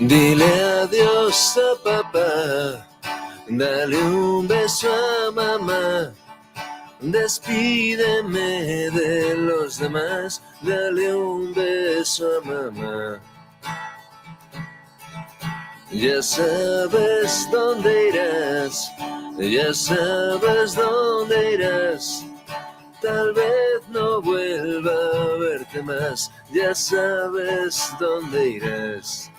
Dile adiós a papá, dale un beso a mamá. Despídeme de los demás, dale un beso a mamá. Ya sabes dónde irás, ya sabes dónde irás. Tal vez no vuelva a verte más, ya sabes dónde irás.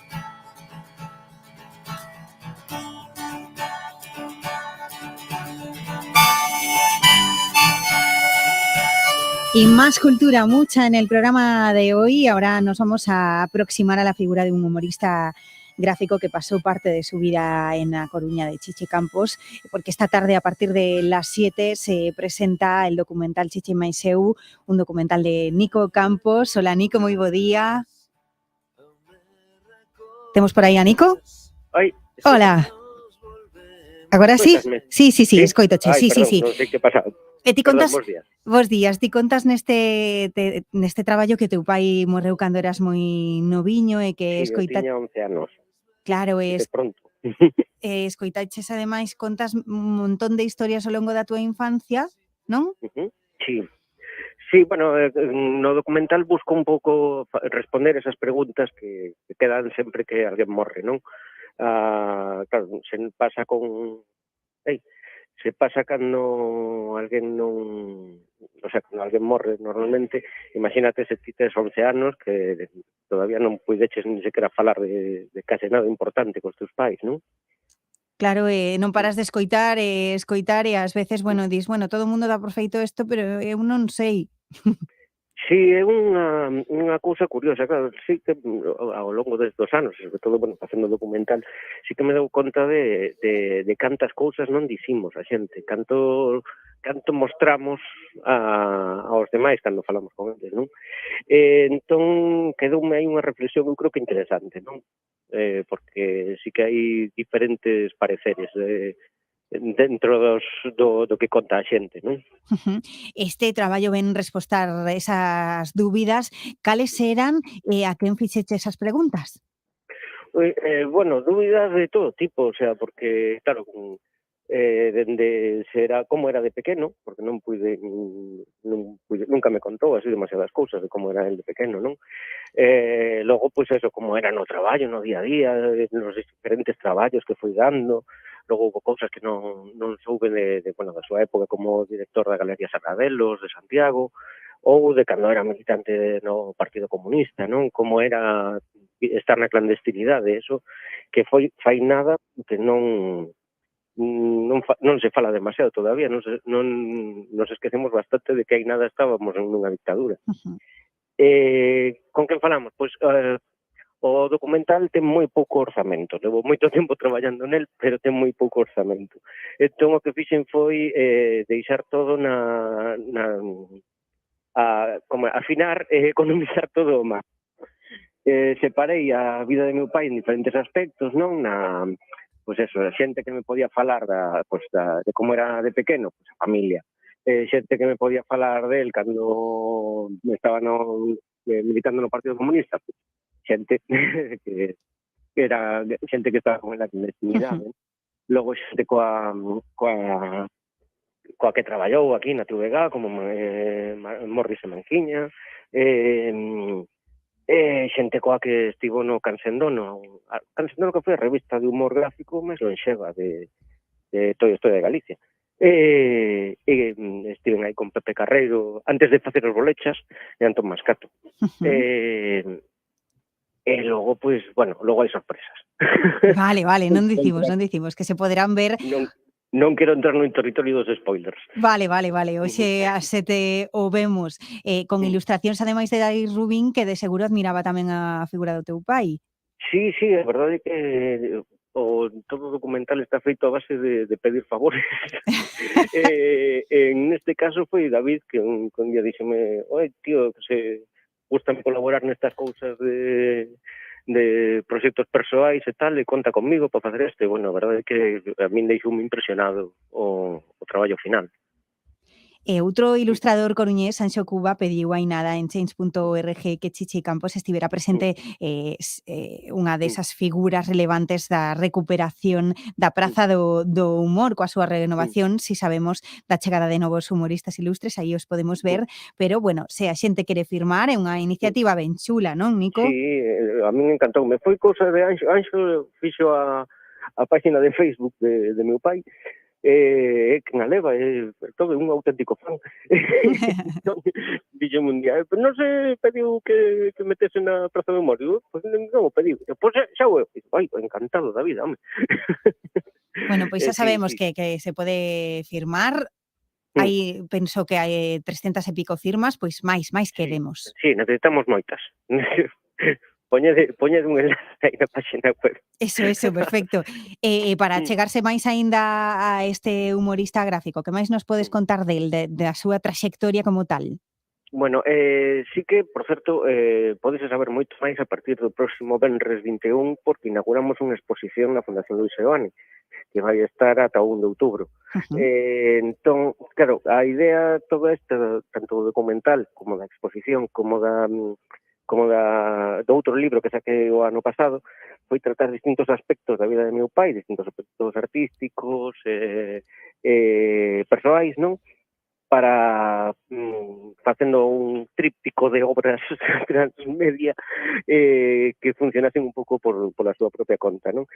Y más cultura, mucha en el programa de hoy. Ahora nos vamos a aproximar a la figura de un humorista gráfico que pasó parte de su vida en A Coruña, de Chichi Campos, porque esta tarde a partir de las 7 se presenta el documental Chichi máis eu, un documental de Nico Campos. Hola Nico, moi bo día. Temos por aí a Nico? Ai, hola. Agora sí? Sí, escoitoche. Sí. Non sei que pasa. E ti contas, bos días, ti contas neste traballo que teu pai morreu cando eras moi noviño e que escoita... tiña 11 anos. Claro, de pronto. Escoitaches ademais, contas un montón de historias ao longo da túa infancia, non? Sí, bueno, no documental busco un pouco responder esas preguntas que quedan sempre que alguén morre, non? Claro, se pasa con... Se pasa cando alguén non... O sea, cando alguén morre normalmente, imagínate se ti tes 11 anos que todavía non puideches ni sequera falar de case nada importante cos teus pais, non? Claro, non paras de escoitar e ás veces, bueno, dis, bueno, todo o mundo dá por feito isto, pero eu non sei. Sí, é unha cousa curiosa, claro, sí que ao longo destes anos, sobre todo, bueno, facendo documental, sí que me dou conta de cantas cousas non dicimos a xente, canto mostramos aos demais cando falamos con eles, non? Entón, quedoume aí unha reflexión, eu creo que interesante, non? Porque sí que hai diferentes pareceres dentro do que conta a xente, non? Este traballo ven respostar esas dúbidas. Cales eran e a quen fixeche esas preguntas? Bueno, dúbidas de todo tipo, o sea, porque, claro, dende como era de pequeno, porque nunca me contou así demasiadas cousas de como era el de pequeno, non? Logo, pois eso, como era no traballo, no día a día, nos diferentes traballos que foi dando. Logo houve cousas que non soube da súa época como director da Galería Sarradelos de Santiago, ou de cando era militante no Partido Comunista, non? Como era estar na clandestinidade, eso que fai nada que non se fala demasiado todavía, nos esquecemos bastante de que hai nada estábamos en unha dictadura. Con quen falamos? Pois o documental ten moi pouco orzamento, levo moito tempo traballando nel, pero ten moi pouco orzamento. Entón o que fixen foi deixar todo afinar e economizar todo o máis. Separei a vida de meu pai en diferentes aspectos, non? Pois eso, a xente que me podía falar de como era de pequeno, pois a familia. Xente que me podía falar del cando estaba militando no Partido Comunista, pois xente que era xente que estaba con la clandestinidade. Logo xente coa que traballou aquí na TVG, como Morris e Manquiña, xente coa que estivo no Cansendono. Cansendono que foi a revista de humor gráfico máis lonxeva de toda a historia de Galicia. Estiven aí con Pepe Carreiro antes de facer os bolechas e Antón Mascato. E logo, pois, bueno, logo hai sorpresas. Vale, non dicimos, que se poderán ver Non quero entrar no territorio dos spoilers. Vale. Hoxe as 7 o vemos con ilustracións ademais de David Rubin, que de seguro admiraba tamén a figura do teu pai. Sí, a verdade é que todo o documental está feito a base de pedir favores. En este caso foi David que un día díxeme: "Oi, tío, que se gustame colaborar nestas cousas de proxectos persoais e tal, e conta conmigo para facer este". Bueno, a verdade é que a min deixoume impresionado o traballo final. E outro ilustrador coruñés, Anxo Cuba, pediu hai nada en change.org que Chichi Campos estivera presente unha desas figuras relevantes da recuperación da praza do humor coa súa renovación, si sabemos da chegada de novos humoristas ilustres, aí os podemos ver, pero, bueno, se a xente quere firmar, é unha iniciativa ben chula, non, Nico? Sí, a min encantoume. Foi cousa de Anxo. Anxo fixo a página de Facebook de meu pai, que na leva, todo un auténtico fan. Dixeme un día, non se pediu que metese na Praza do Humor. Digo, pois non o pediu. Pois xa o eu. Ai, encantado da vida, home. Bueno, pois xa sabemos que se pode firmar. Hai, penso que hai 300 e pico firmas, pois máis queremos. Sí, necesitamos moitas. Poñede un enlace aí na página web. Eso, perfecto. Para chegarse máis aínda a este humorista gráfico, que máis nos podes contar del, da súa traxectoria como tal? Bueno, sí que, por certo, podes saber moito máis a partir do próximo venres 21, porque inauguramos unha exposición na Fundación Luis Seoane, que vai estar ata o 1 de outubro. Entón, claro, a idea toda esta, tanto do documental como da exposición, como do outro libro que saquei o ano pasado, foi tratar distintos aspectos da vida de meu pai, distintos aspectos artísticos, persoais, non? Para facendo un tríptico de obras transmedia que funcionasen un pouco pola súa propia conta, non?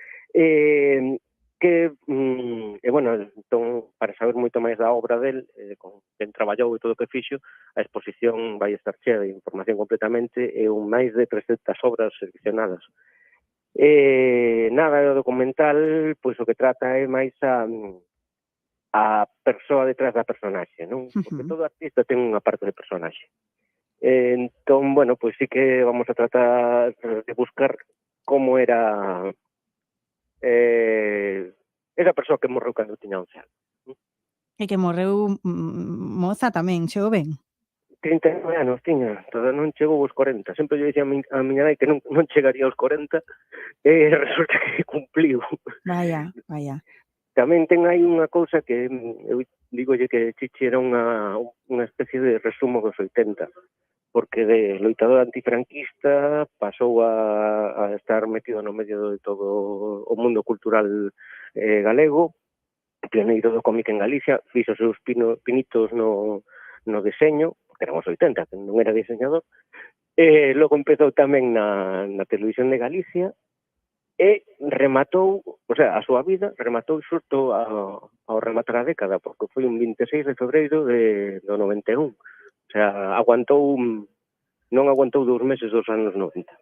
Bueno, entón, para saber moito máis da obra del, con quen traballou e todo o que fixo, a exposición vai estar chea de información completamente e un máis de 300 obras seleccionadas. Nada, o documental, pois o que trata é máis a persoa detrás da personaxe, non? Porque todo artista ten unha parte de personaxe. Entón, bueno, pois sí que vamos a tratar de buscar como era esa persoa que morreu cando tiña 11 anos. E que morreu moza tamén, xoven. 39 anos tiña, toda non chegou aos 40. Sempre lle dicía a miña nai que non chegaría aos 40 e resulta que cumpliu. Vaya. Tamén ten aí unha cousa que eu digolle que Chichi era unha especie de resumo dos 80, porque de loitador antifranquista pasou a estar metido no medio de todo o mundo cultural galego, pioneiro do cómic en Galicia, fixo os seus pinitos no deseño, porque eran os 80, que non era diseñador, logo empezou tamén na televisión de Galicia, e rematou, o sea, a súa vida rematou xusto ao rematar a década, porque foi un 26 de febreiro do 91. O sea, non aguantou 2 meses dos anos 90.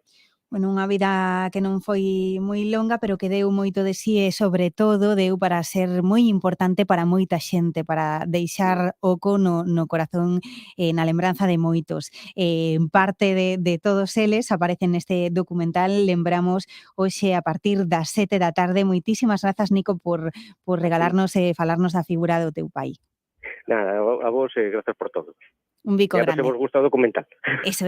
Bueno, unha vida que non foi moi longa, pero que deu moito de si e, sobre todo, deu para ser moi importante para moita xente, para deixar oco no corazón na lembranza de moitos. Parte de todos eles aparecen neste documental, lembramos hoxe a partir das 7 da tarde. Moitísimas grazas, Nico, por regalarnos e falarnos da figura do teu pai. Nada, a vos grazas por todo. Un bico grande. E a vos vos gusta o documental. Eso.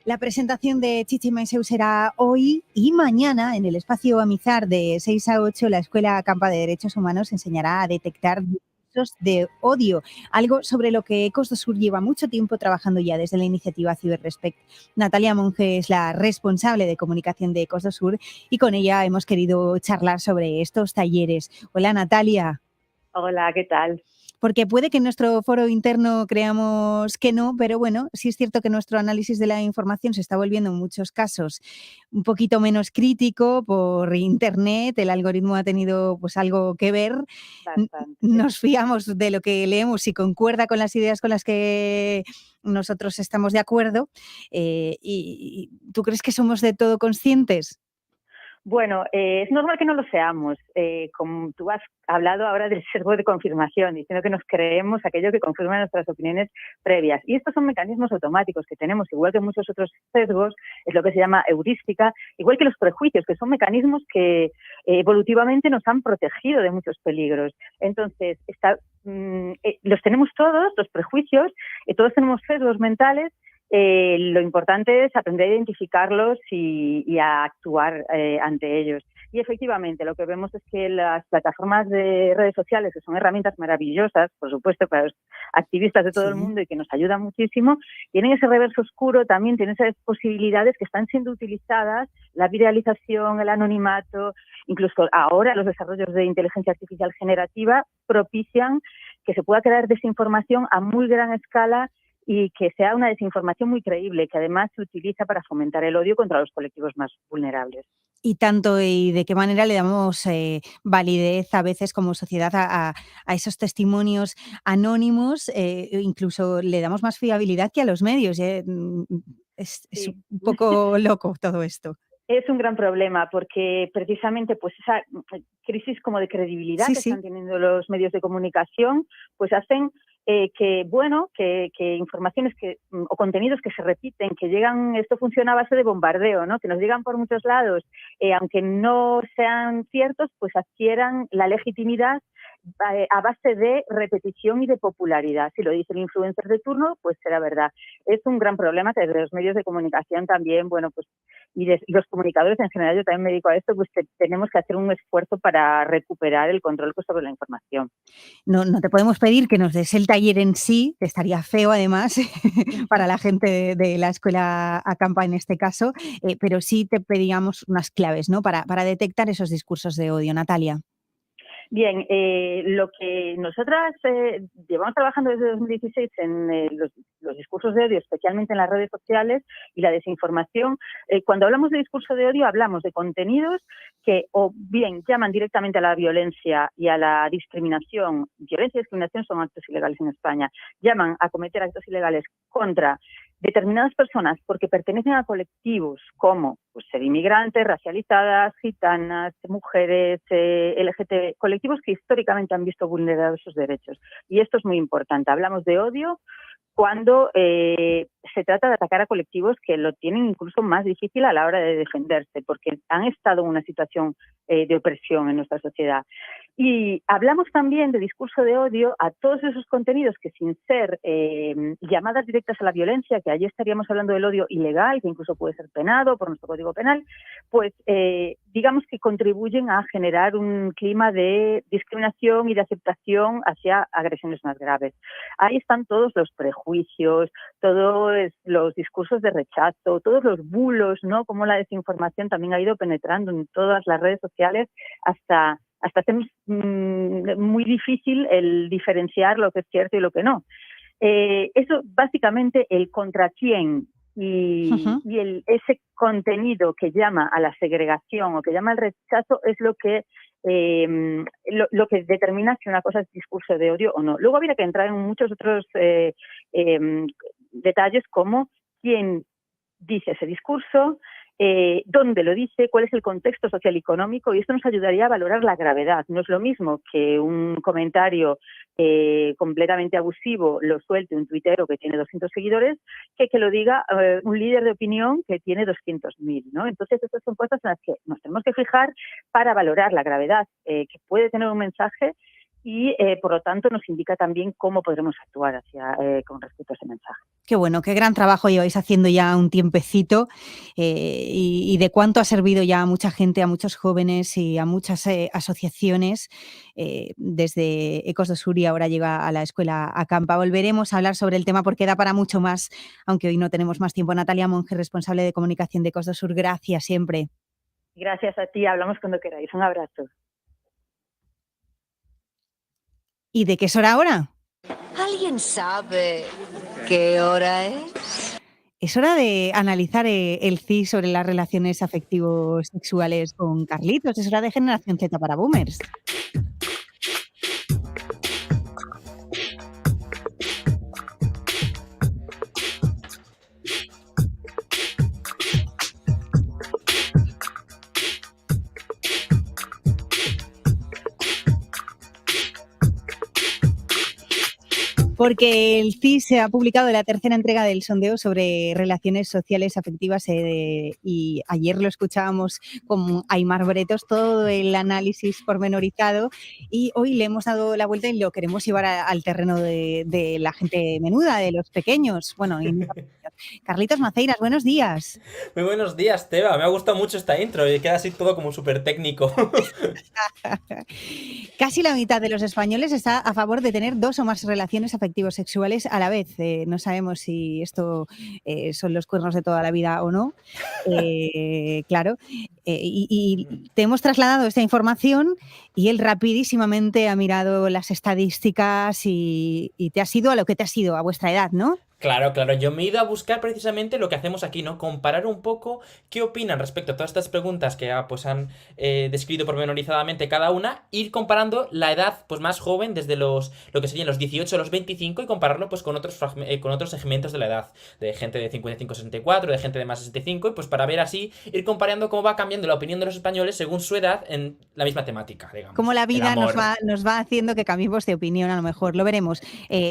La presentación de Chichi Maiseu será hoy y mañana en el espacio Amizar de 6 a 8. La Escuela Campa de Derechos Humanos enseñará a detectar discursos de odio, algo sobre lo que Ecos do Sur lleva mucho tiempo trabajando ya desde la iniciativa Ciberrespect. Natalia Monge es la responsable de comunicación de Ecos do Sur y con ella hemos querido charlar sobre estos talleres. Hola, Natalia. Hola, ¿qué tal? Porque puede que en nuestro foro interno creamos que no, pero bueno, sí es cierto que nuestro análisis de la información se está volviendo en muchos casos un poquito menos crítico por internet, el algoritmo ha tenido pues algo que ver. Bastante. Nos fiamos de lo que leemos y concuerda con las ideas con las que nosotros estamos de acuerdo. ¿Y tú crees que somos de todo conscientes? Bueno, es normal que no lo seamos. Como tú has hablado ahora del sesgo de confirmación, diciendo que nos creemos aquello que confirma nuestras opiniones previas. Y estos son mecanismos automáticos que tenemos, igual que muchos otros sesgos, es lo que se llama heurística, igual que los prejuicios, que son mecanismos que evolutivamente nos han protegido de muchos peligros. Entonces, los tenemos todos, los prejuicios, todos tenemos sesgos mentales. Lo importante es aprender a identificarlos y a actuar ante ellos. Y efectivamente, lo que vemos es que las plataformas de redes sociales, que son herramientas maravillosas, por supuesto, para los activistas de todo el mundo y que nos ayudan muchísimo, tienen ese reverso oscuro, también tienen esas posibilidades que están siendo utilizadas, la viralización, el anonimato, incluso ahora los desarrollos de inteligencia artificial generativa propician que se pueda crear desinformación a muy gran escala y que sea una desinformación muy creíble, que además se utiliza para fomentar el odio contra los colectivos más vulnerables. Y tanto, y de qué manera le damos validez a veces como sociedad a esos testimonios anónimos, incluso le damos más fiabilidad que a los medios. Es un poco loco todo esto. Es un gran problema porque precisamente pues esa crisis como de credibilidad que están teniendo los medios de comunicación pues hacen que informaciones o contenidos que se repiten, que llegan, esto funciona a base de bombardeo, ¿no? Que nos llegan por muchos lados, aunque no sean ciertos, pues adquieran la legitimidad a base de repetición y de popularidad. Si lo dice el influencer de turno, pues será verdad. Es un gran problema que desde los medios de comunicación también, bueno, pues y los comunicadores en general, yo también me dedico a esto, pues tenemos que hacer un esfuerzo para recuperar el control sobre la información. No te podemos pedir que nos des el taller en sí, que estaría feo además para la gente de la escuela Acampa en este caso, pero sí te pedíamos unas claves, ¿no? Para detectar esos discursos de odio. Natalia. Bien, lo que nosotras llevamos trabajando desde 2016 en los discursos de odio, especialmente en las redes sociales y la desinformación. Cuando hablamos de discurso de odio, hablamos de contenidos que o bien llaman directamente a la violencia y a la discriminación. Violencia y discriminación son actos ilegales en España. Llaman a cometer actos ilegales contra determinadas personas porque pertenecen a colectivos como pues, ser inmigrantes, racializadas, gitanas, mujeres, LGTB, colectivos que históricamente han visto vulnerados sus derechos. Y esto es muy importante. Hablamos de odio cuando se trata de atacar a colectivos que lo tienen incluso más difícil a la hora de defenderse, porque han estado en una situación de opresión en nuestra sociedad. Y hablamos también de discurso de odio a todos esos contenidos que sin ser llamadas directas a la violencia, que allí estaríamos hablando del odio ilegal, que incluso puede ser penado por nuestro Código Penal, pues digamos que contribuyen a generar un clima de discriminación y de aceptación hacia agresiones más graves. Ahí están todos los prejuicios, todos los discursos de rechazo, todos los bulos, ¿no? Como la desinformación también ha ido penetrando en todas las redes sociales hasta hacer muy difícil el diferenciar lo que es cierto y lo que no. Eso básicamente el contra quién y ese contenido que llama a la segregación o que llama al rechazo es lo que determina si una cosa es discurso de odio o no. Luego habría que entrar en muchos otros detalles como quién dice ese discurso, dónde lo dice, cuál es el contexto social y económico, y esto nos ayudaría a valorar la gravedad. No es lo mismo que un comentario completamente abusivo lo suelte un tuitero que tiene 200 seguidores que lo diga un líder de opinión que tiene 200.000, ¿no? Entonces, estas son cosas en las que nos tenemos que fijar para valorar la gravedad que puede tener un mensaje y, por lo tanto, nos indica también cómo podremos actuar con respecto a ese mensaje. Qué bueno, qué gran trabajo lleváis haciendo ya un tiempecito y de cuánto ha servido ya a mucha gente, a muchos jóvenes y a muchas asociaciones. Desde Ecos do Sur y ahora llega a la escuela Acampa. Volveremos a hablar sobre el tema porque da para mucho más, aunque hoy no tenemos más tiempo. Natalia Monge, responsable de comunicación de Ecos do Sur, gracias siempre. Gracias a ti, hablamos cuando queráis. Un abrazo. ¿Y de qué es hora ahora? ¿Alguien sabe qué hora es? Es hora de analizar el CIS sobre las relaciones afectivos sexuales con Carlitos. Es hora de Generación Z para Boomers. Porque el CIS se ha publicado la tercera entrega del sondeo sobre relaciones sociales afectivas y ayer lo escuchábamos con Aimar Bretos, todo el análisis pormenorizado, y hoy le hemos dado la vuelta y lo queremos llevar al terreno de la gente menuda, de los pequeños. Bueno, y Carlitos Maceiras, buenos días. Muy buenos días, Teba. Me ha gustado mucho esta intro y queda así todo como súper técnico. Casi la mitad de los españoles está a favor de tener 2 o más relaciones afectivos sexuales a la vez. No sabemos si esto son los cuernos de toda la vida o no. Claro. Y te hemos trasladado esta información y él rapidísimamente ha mirado las estadísticas y te has ido a lo que te has ido, a vuestra edad, ¿no? Claro, yo me he ido a buscar precisamente lo que hacemos aquí, ¿no? Comparar un poco qué opinan respecto a todas estas preguntas que pues han descrito pormenorizadamente cada una, ir comparando la edad pues más joven desde lo que serían los 18 a los 25 y compararlo pues con otros segmentos de la edad, de gente de 55 a 64, de gente de más de 65, y pues para ver así, ir comparando cómo va cambiando la opinión de los españoles según su edad en la misma temática, digamos. Cómo la vida nos va haciendo que cambiemos de opinión, a lo mejor, lo veremos.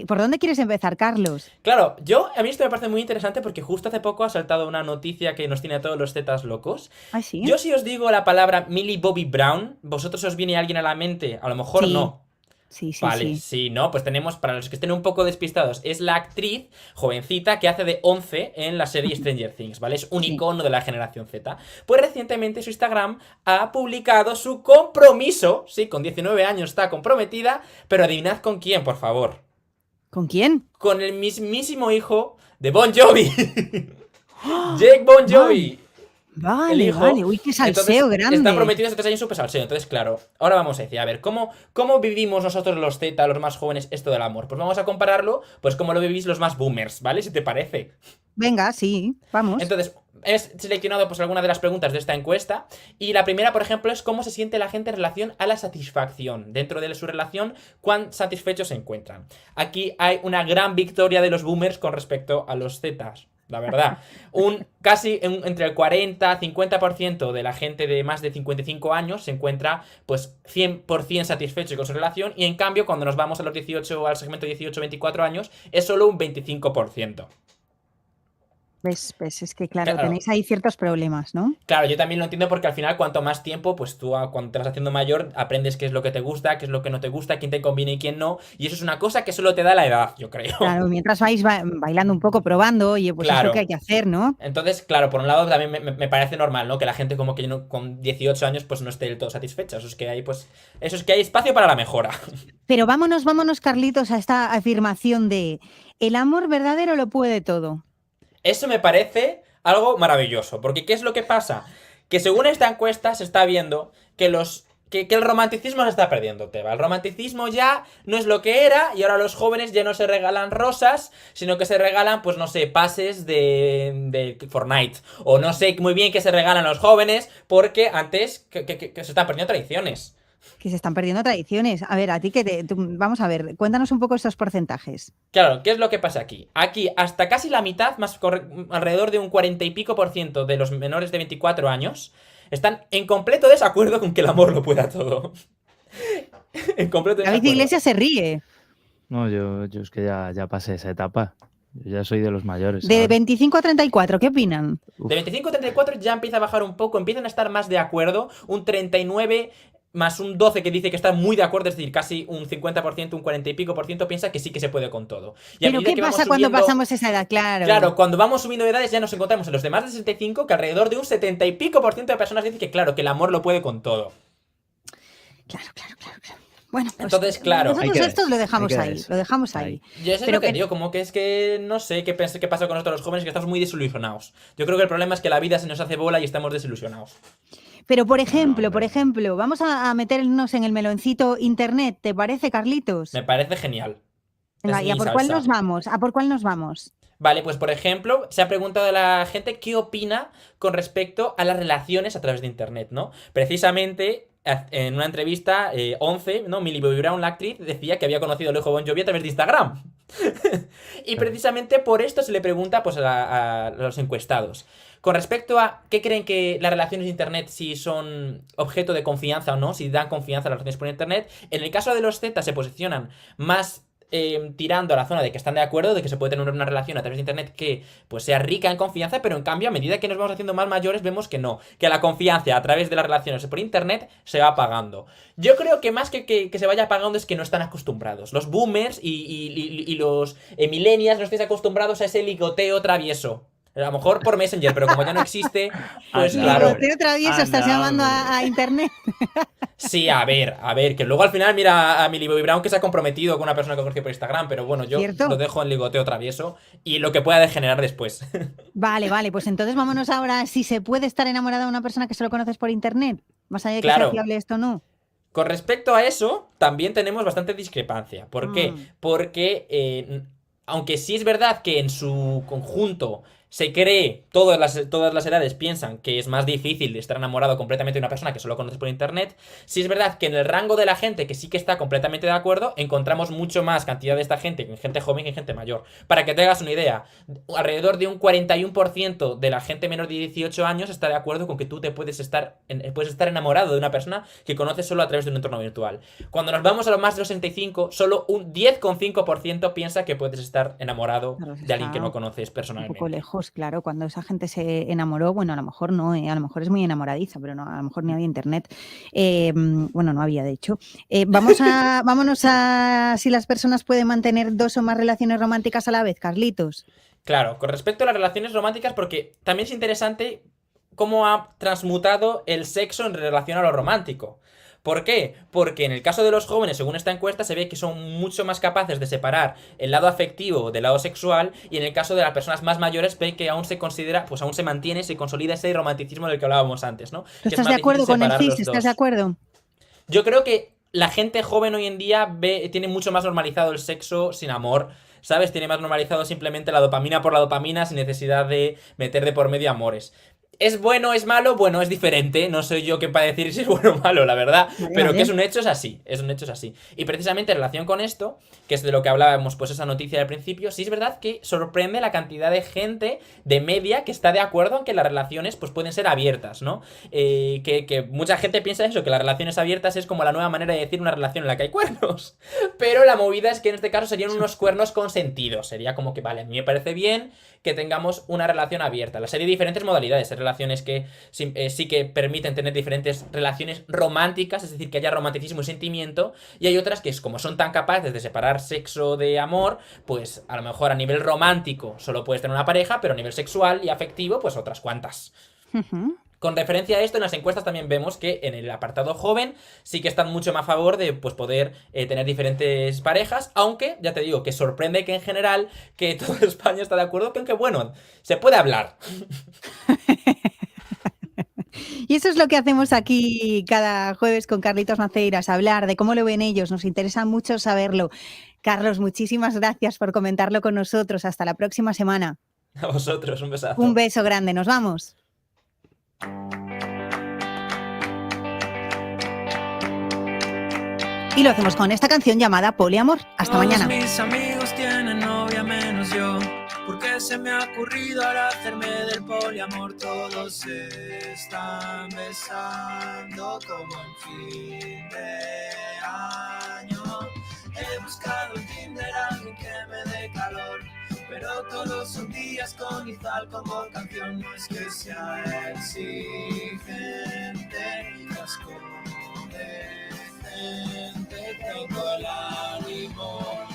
¿Por dónde quieres empezar, Carlos? Claro, a mí esto me parece muy interesante porque justo hace poco ha saltado una noticia que nos tiene a todos los zetas locos. ¿Ah, sí? Yo si os digo la palabra Millie Bobby Brown, ¿vosotros os viene alguien a la mente? A lo mejor sí. No. Sí. Vale, sí, ¿no? Pues tenemos, para los que estén un poco despistados, es la actriz jovencita que hace de 11 en la serie Stranger Things, ¿vale? Es un icono de la generación Z. Pues recientemente su Instagram ha publicado su compromiso, sí, con 19 años está comprometida, pero adivinad con quién, por favor. ¿Con quién? Con el mismísimo hijo de Bon Jovi. Jake Bon Jovi. Vale, el hijo. Vale. Uy, qué salseo grande. Está prometido hace 3 años súper salseo. Entonces, claro, ahora vamos a decir, a ver, ¿cómo vivimos nosotros los Z, los más jóvenes, esto del amor? Pues vamos a compararlo, pues cómo lo vivís los más boomers, ¿vale? Si te parece. Venga, sí, vamos. Entonces, he seleccionado pues algunas de las preguntas de esta encuesta y la primera, por ejemplo, es cómo se siente la gente en relación a la satisfacción. Dentro de su relación, cuán satisfechos se encuentran. Aquí hay una gran victoria de los boomers con respecto a los Zetas, la verdad. Entre el 40-50% de la gente de más de 55 años se encuentra pues 100% satisfecho con su relación, y en cambio cuando nos vamos a los 18 o al segmento 18-24 años es solo un 25%. ¿Ves? Es que claro, tenéis ahí ciertos problemas, ¿no? Claro, yo también lo entiendo porque al final cuanto más tiempo, pues tú cuando te vas haciendo mayor aprendes qué es lo que te gusta, qué es lo que no te gusta, quién te conviene y quién no, y eso es una cosa que solo te da la edad, yo creo. Claro, mientras vais bailando un poco, probando, oye, pues claro, es lo que hay que hacer, ¿no? Entonces, claro, por un lado también me parece normal, ¿no? Que la gente como que con 18 años pues no esté del todo satisfecha, eso es que hay espacio para la mejora. Pero vámonos, Carlitos, a esta afirmación de el amor verdadero lo puede todo. Eso me parece algo maravilloso, porque ¿qué es lo que pasa? Que según esta encuesta se está viendo que el romanticismo se está perdiendo, Teba. El romanticismo ya no es lo que era y ahora los jóvenes ya no se regalan rosas, sino que se regalan, pues no sé, pases de Fortnite. O no sé muy bien qué se regalan los jóvenes, porque antes que se están perdiendo tradiciones. Que se están perdiendo tradiciones. A ver, a ti vamos a ver, cuéntanos un poco estos porcentajes. Claro, ¿qué es lo que pasa aquí? Aquí hasta casi la mitad, alrededor de un 40 y pico % de los menores de 24 años están en completo desacuerdo con que el amor lo pueda todo. En completo desacuerdo. David Iglesias se ríe. No, yo es que ya pasé esa etapa. Yo ya soy de los mayores. De 25 a 34, ¿qué opinan? De 25 a 34 ya empieza a bajar un poco, empiezan a estar más de acuerdo, un 39 más un 12 que dice que está muy de acuerdo, es decir, casi un 50%, un 40 y pico por ciento piensa que sí que se puede con todo. Y ¿Pero qué pasa cuando pasamos esa edad? Claro, cuando vamos subiendo de edades ya nos encontramos en los de más de 65 que alrededor de un 70 y pico por ciento de personas dicen que claro, que el amor lo puede con todo. Claro. Bueno, pues entonces, claro. Nosotros esto lo dejamos ahí. Yo eso es lo que digo, como que es que no sé qué pasa con nosotros los jóvenes, que estamos muy desilusionados. Yo creo que el problema es que la vida se nos hace bola y estamos desilusionados. Pero, por ejemplo, vamos a meternos en el meloncito internet, ¿te parece, Carlitos? Me parece genial. Venga, ¿y a por cuál nos vamos? ¿A por cuál nos vamos? Vale, pues por ejemplo, se ha preguntado a la gente qué opina con respecto a las relaciones a través de internet, ¿no? Precisamente, en una entrevista, 11, ¿no? Millie Bobby Brown, la actriz, decía que había conocido a Alejo Bon Jovi a través de Instagram. Y precisamente por esto se le pregunta pues, a los encuestados. Con respecto a qué creen que las relaciones de internet, si son objeto de confianza o no, si dan confianza a las relaciones por internet, en el caso de los Z se posicionan más tirando a la zona de que están de acuerdo, de que se puede tener una relación a través de internet que pues sea rica en confianza, pero en cambio a medida que nos vamos haciendo más mayores vemos que no, que la confianza a través de las relaciones por internet se va apagando. Yo creo que más que se vaya apagando es que no están acostumbrados. Los boomers y los millennials no estáis acostumbrados a ese ligoteo travieso. A lo mejor por Messenger, pero como ya no existe, pues claro. Ligoteo travieso, estás llamando a internet. Sí, a ver, que luego al final mira a Millie Bobby Brown que se ha comprometido con una persona que conocí por Instagram, pero bueno, yo lo dejo en ligoteo travieso y lo que pueda degenerar después. Vale, pues entonces vámonos ahora si se puede estar enamorada de una persona que solo conoces por internet, más allá de que claro. sea fiable esto o no. Con respecto a eso, también tenemos bastante discrepancia. ¿Por qué? Porque aunque sí es verdad que en su conjunto se cree, todas las edades piensan que es más difícil estar enamorado completamente de una persona que solo conoces por internet, sí es verdad que en el rango de la gente que sí que está completamente de acuerdo, encontramos mucho más cantidad de esta gente, gente joven que gente mayor. Para que te hagas una idea, alrededor de un 41% de la gente menor de 18 años está de acuerdo con que tú puedes estar enamorado de una persona que conoces solo a través de un entorno virtual. Cuando nos vamos a los más de los 65, solo un 10,5% piensa que puedes estar enamorado de alguien que no conoces personalmente. Un poco lejos. Claro, cuando esa gente se enamoró, bueno, a lo mejor no, a lo mejor es muy enamoradiza, pero no, a lo mejor ni había internet. Bueno, no había, de hecho. Vámonos a si las personas pueden mantener 2 o más relaciones románticas a la vez, Carlitos. Claro, con respecto a las relaciones románticas, porque también es interesante cómo ha transmutado el sexo en relación a lo romántico. ¿Por qué? Porque en el caso de los jóvenes, según esta encuesta, se ve que son mucho más capaces de separar el lado afectivo del lado sexual, y en el caso de las personas más mayores ve que aún se considera, pues aún se mantiene, se consolida ese romanticismo del que hablábamos antes, ¿no? ¿Tú estás de acuerdo con el CIS? ¿Estás de acuerdo? Yo creo que la gente joven hoy en día tiene mucho más normalizado el sexo sin amor, ¿sabes? Tiene más normalizado simplemente la dopamina por la dopamina sin necesidad de meter de por medio amores. ¿Es bueno, es malo? Bueno, es diferente. No soy yo quien para decir si es bueno o malo, la verdad. Pero que es un hecho, es así. Y precisamente en relación con esto, que es de lo que hablábamos, pues esa noticia del principio, sí es verdad que sorprende la cantidad de gente de media que está de acuerdo en que las relaciones pues pueden ser abiertas, ¿no? Que mucha gente piensa eso, que las relaciones abiertas es como la nueva manera de decir una relación en la que hay cuernos. Pero la movida es que en este caso serían unos cuernos consentidos. Sería como que, vale, a mí me parece bien que tengamos una relación abierta. La serie de diferentes modalidades. Hay relaciones que sí que permiten tener diferentes relaciones románticas, es decir, que haya romanticismo y sentimiento, y hay otras que como son tan capaces de separar sexo de amor, pues a lo mejor a nivel romántico solo puedes tener una pareja, pero a nivel sexual y afectivo, pues otras cuantas. Con referencia a esto, en las encuestas también vemos que en el apartado joven sí que están mucho más a favor de pues, poder tener diferentes parejas, aunque ya te digo que sorprende que en general que toda España está de acuerdo con que, bueno, se puede hablar. Y eso es lo que hacemos aquí cada jueves con Carlitos Maceiras, hablar de cómo lo ven ellos, nos interesa mucho saberlo. Carlos, muchísimas gracias por comentarlo con nosotros, hasta la próxima semana. A vosotros, un besazo. Un beso grande, nos vamos. Y lo hacemos con esta canción llamada Poliamor. Hasta mañana. Mis amigos tienen novia menos yo, porque se me ha ocurrido ahora hacerme del poliamor. Todos se están besando como en fin de año. He buscado en Tinder a alguien que me dé calor, pero todos son días con Izal como canción. No es que sea exigente, las cosas decente, tengo el ánimo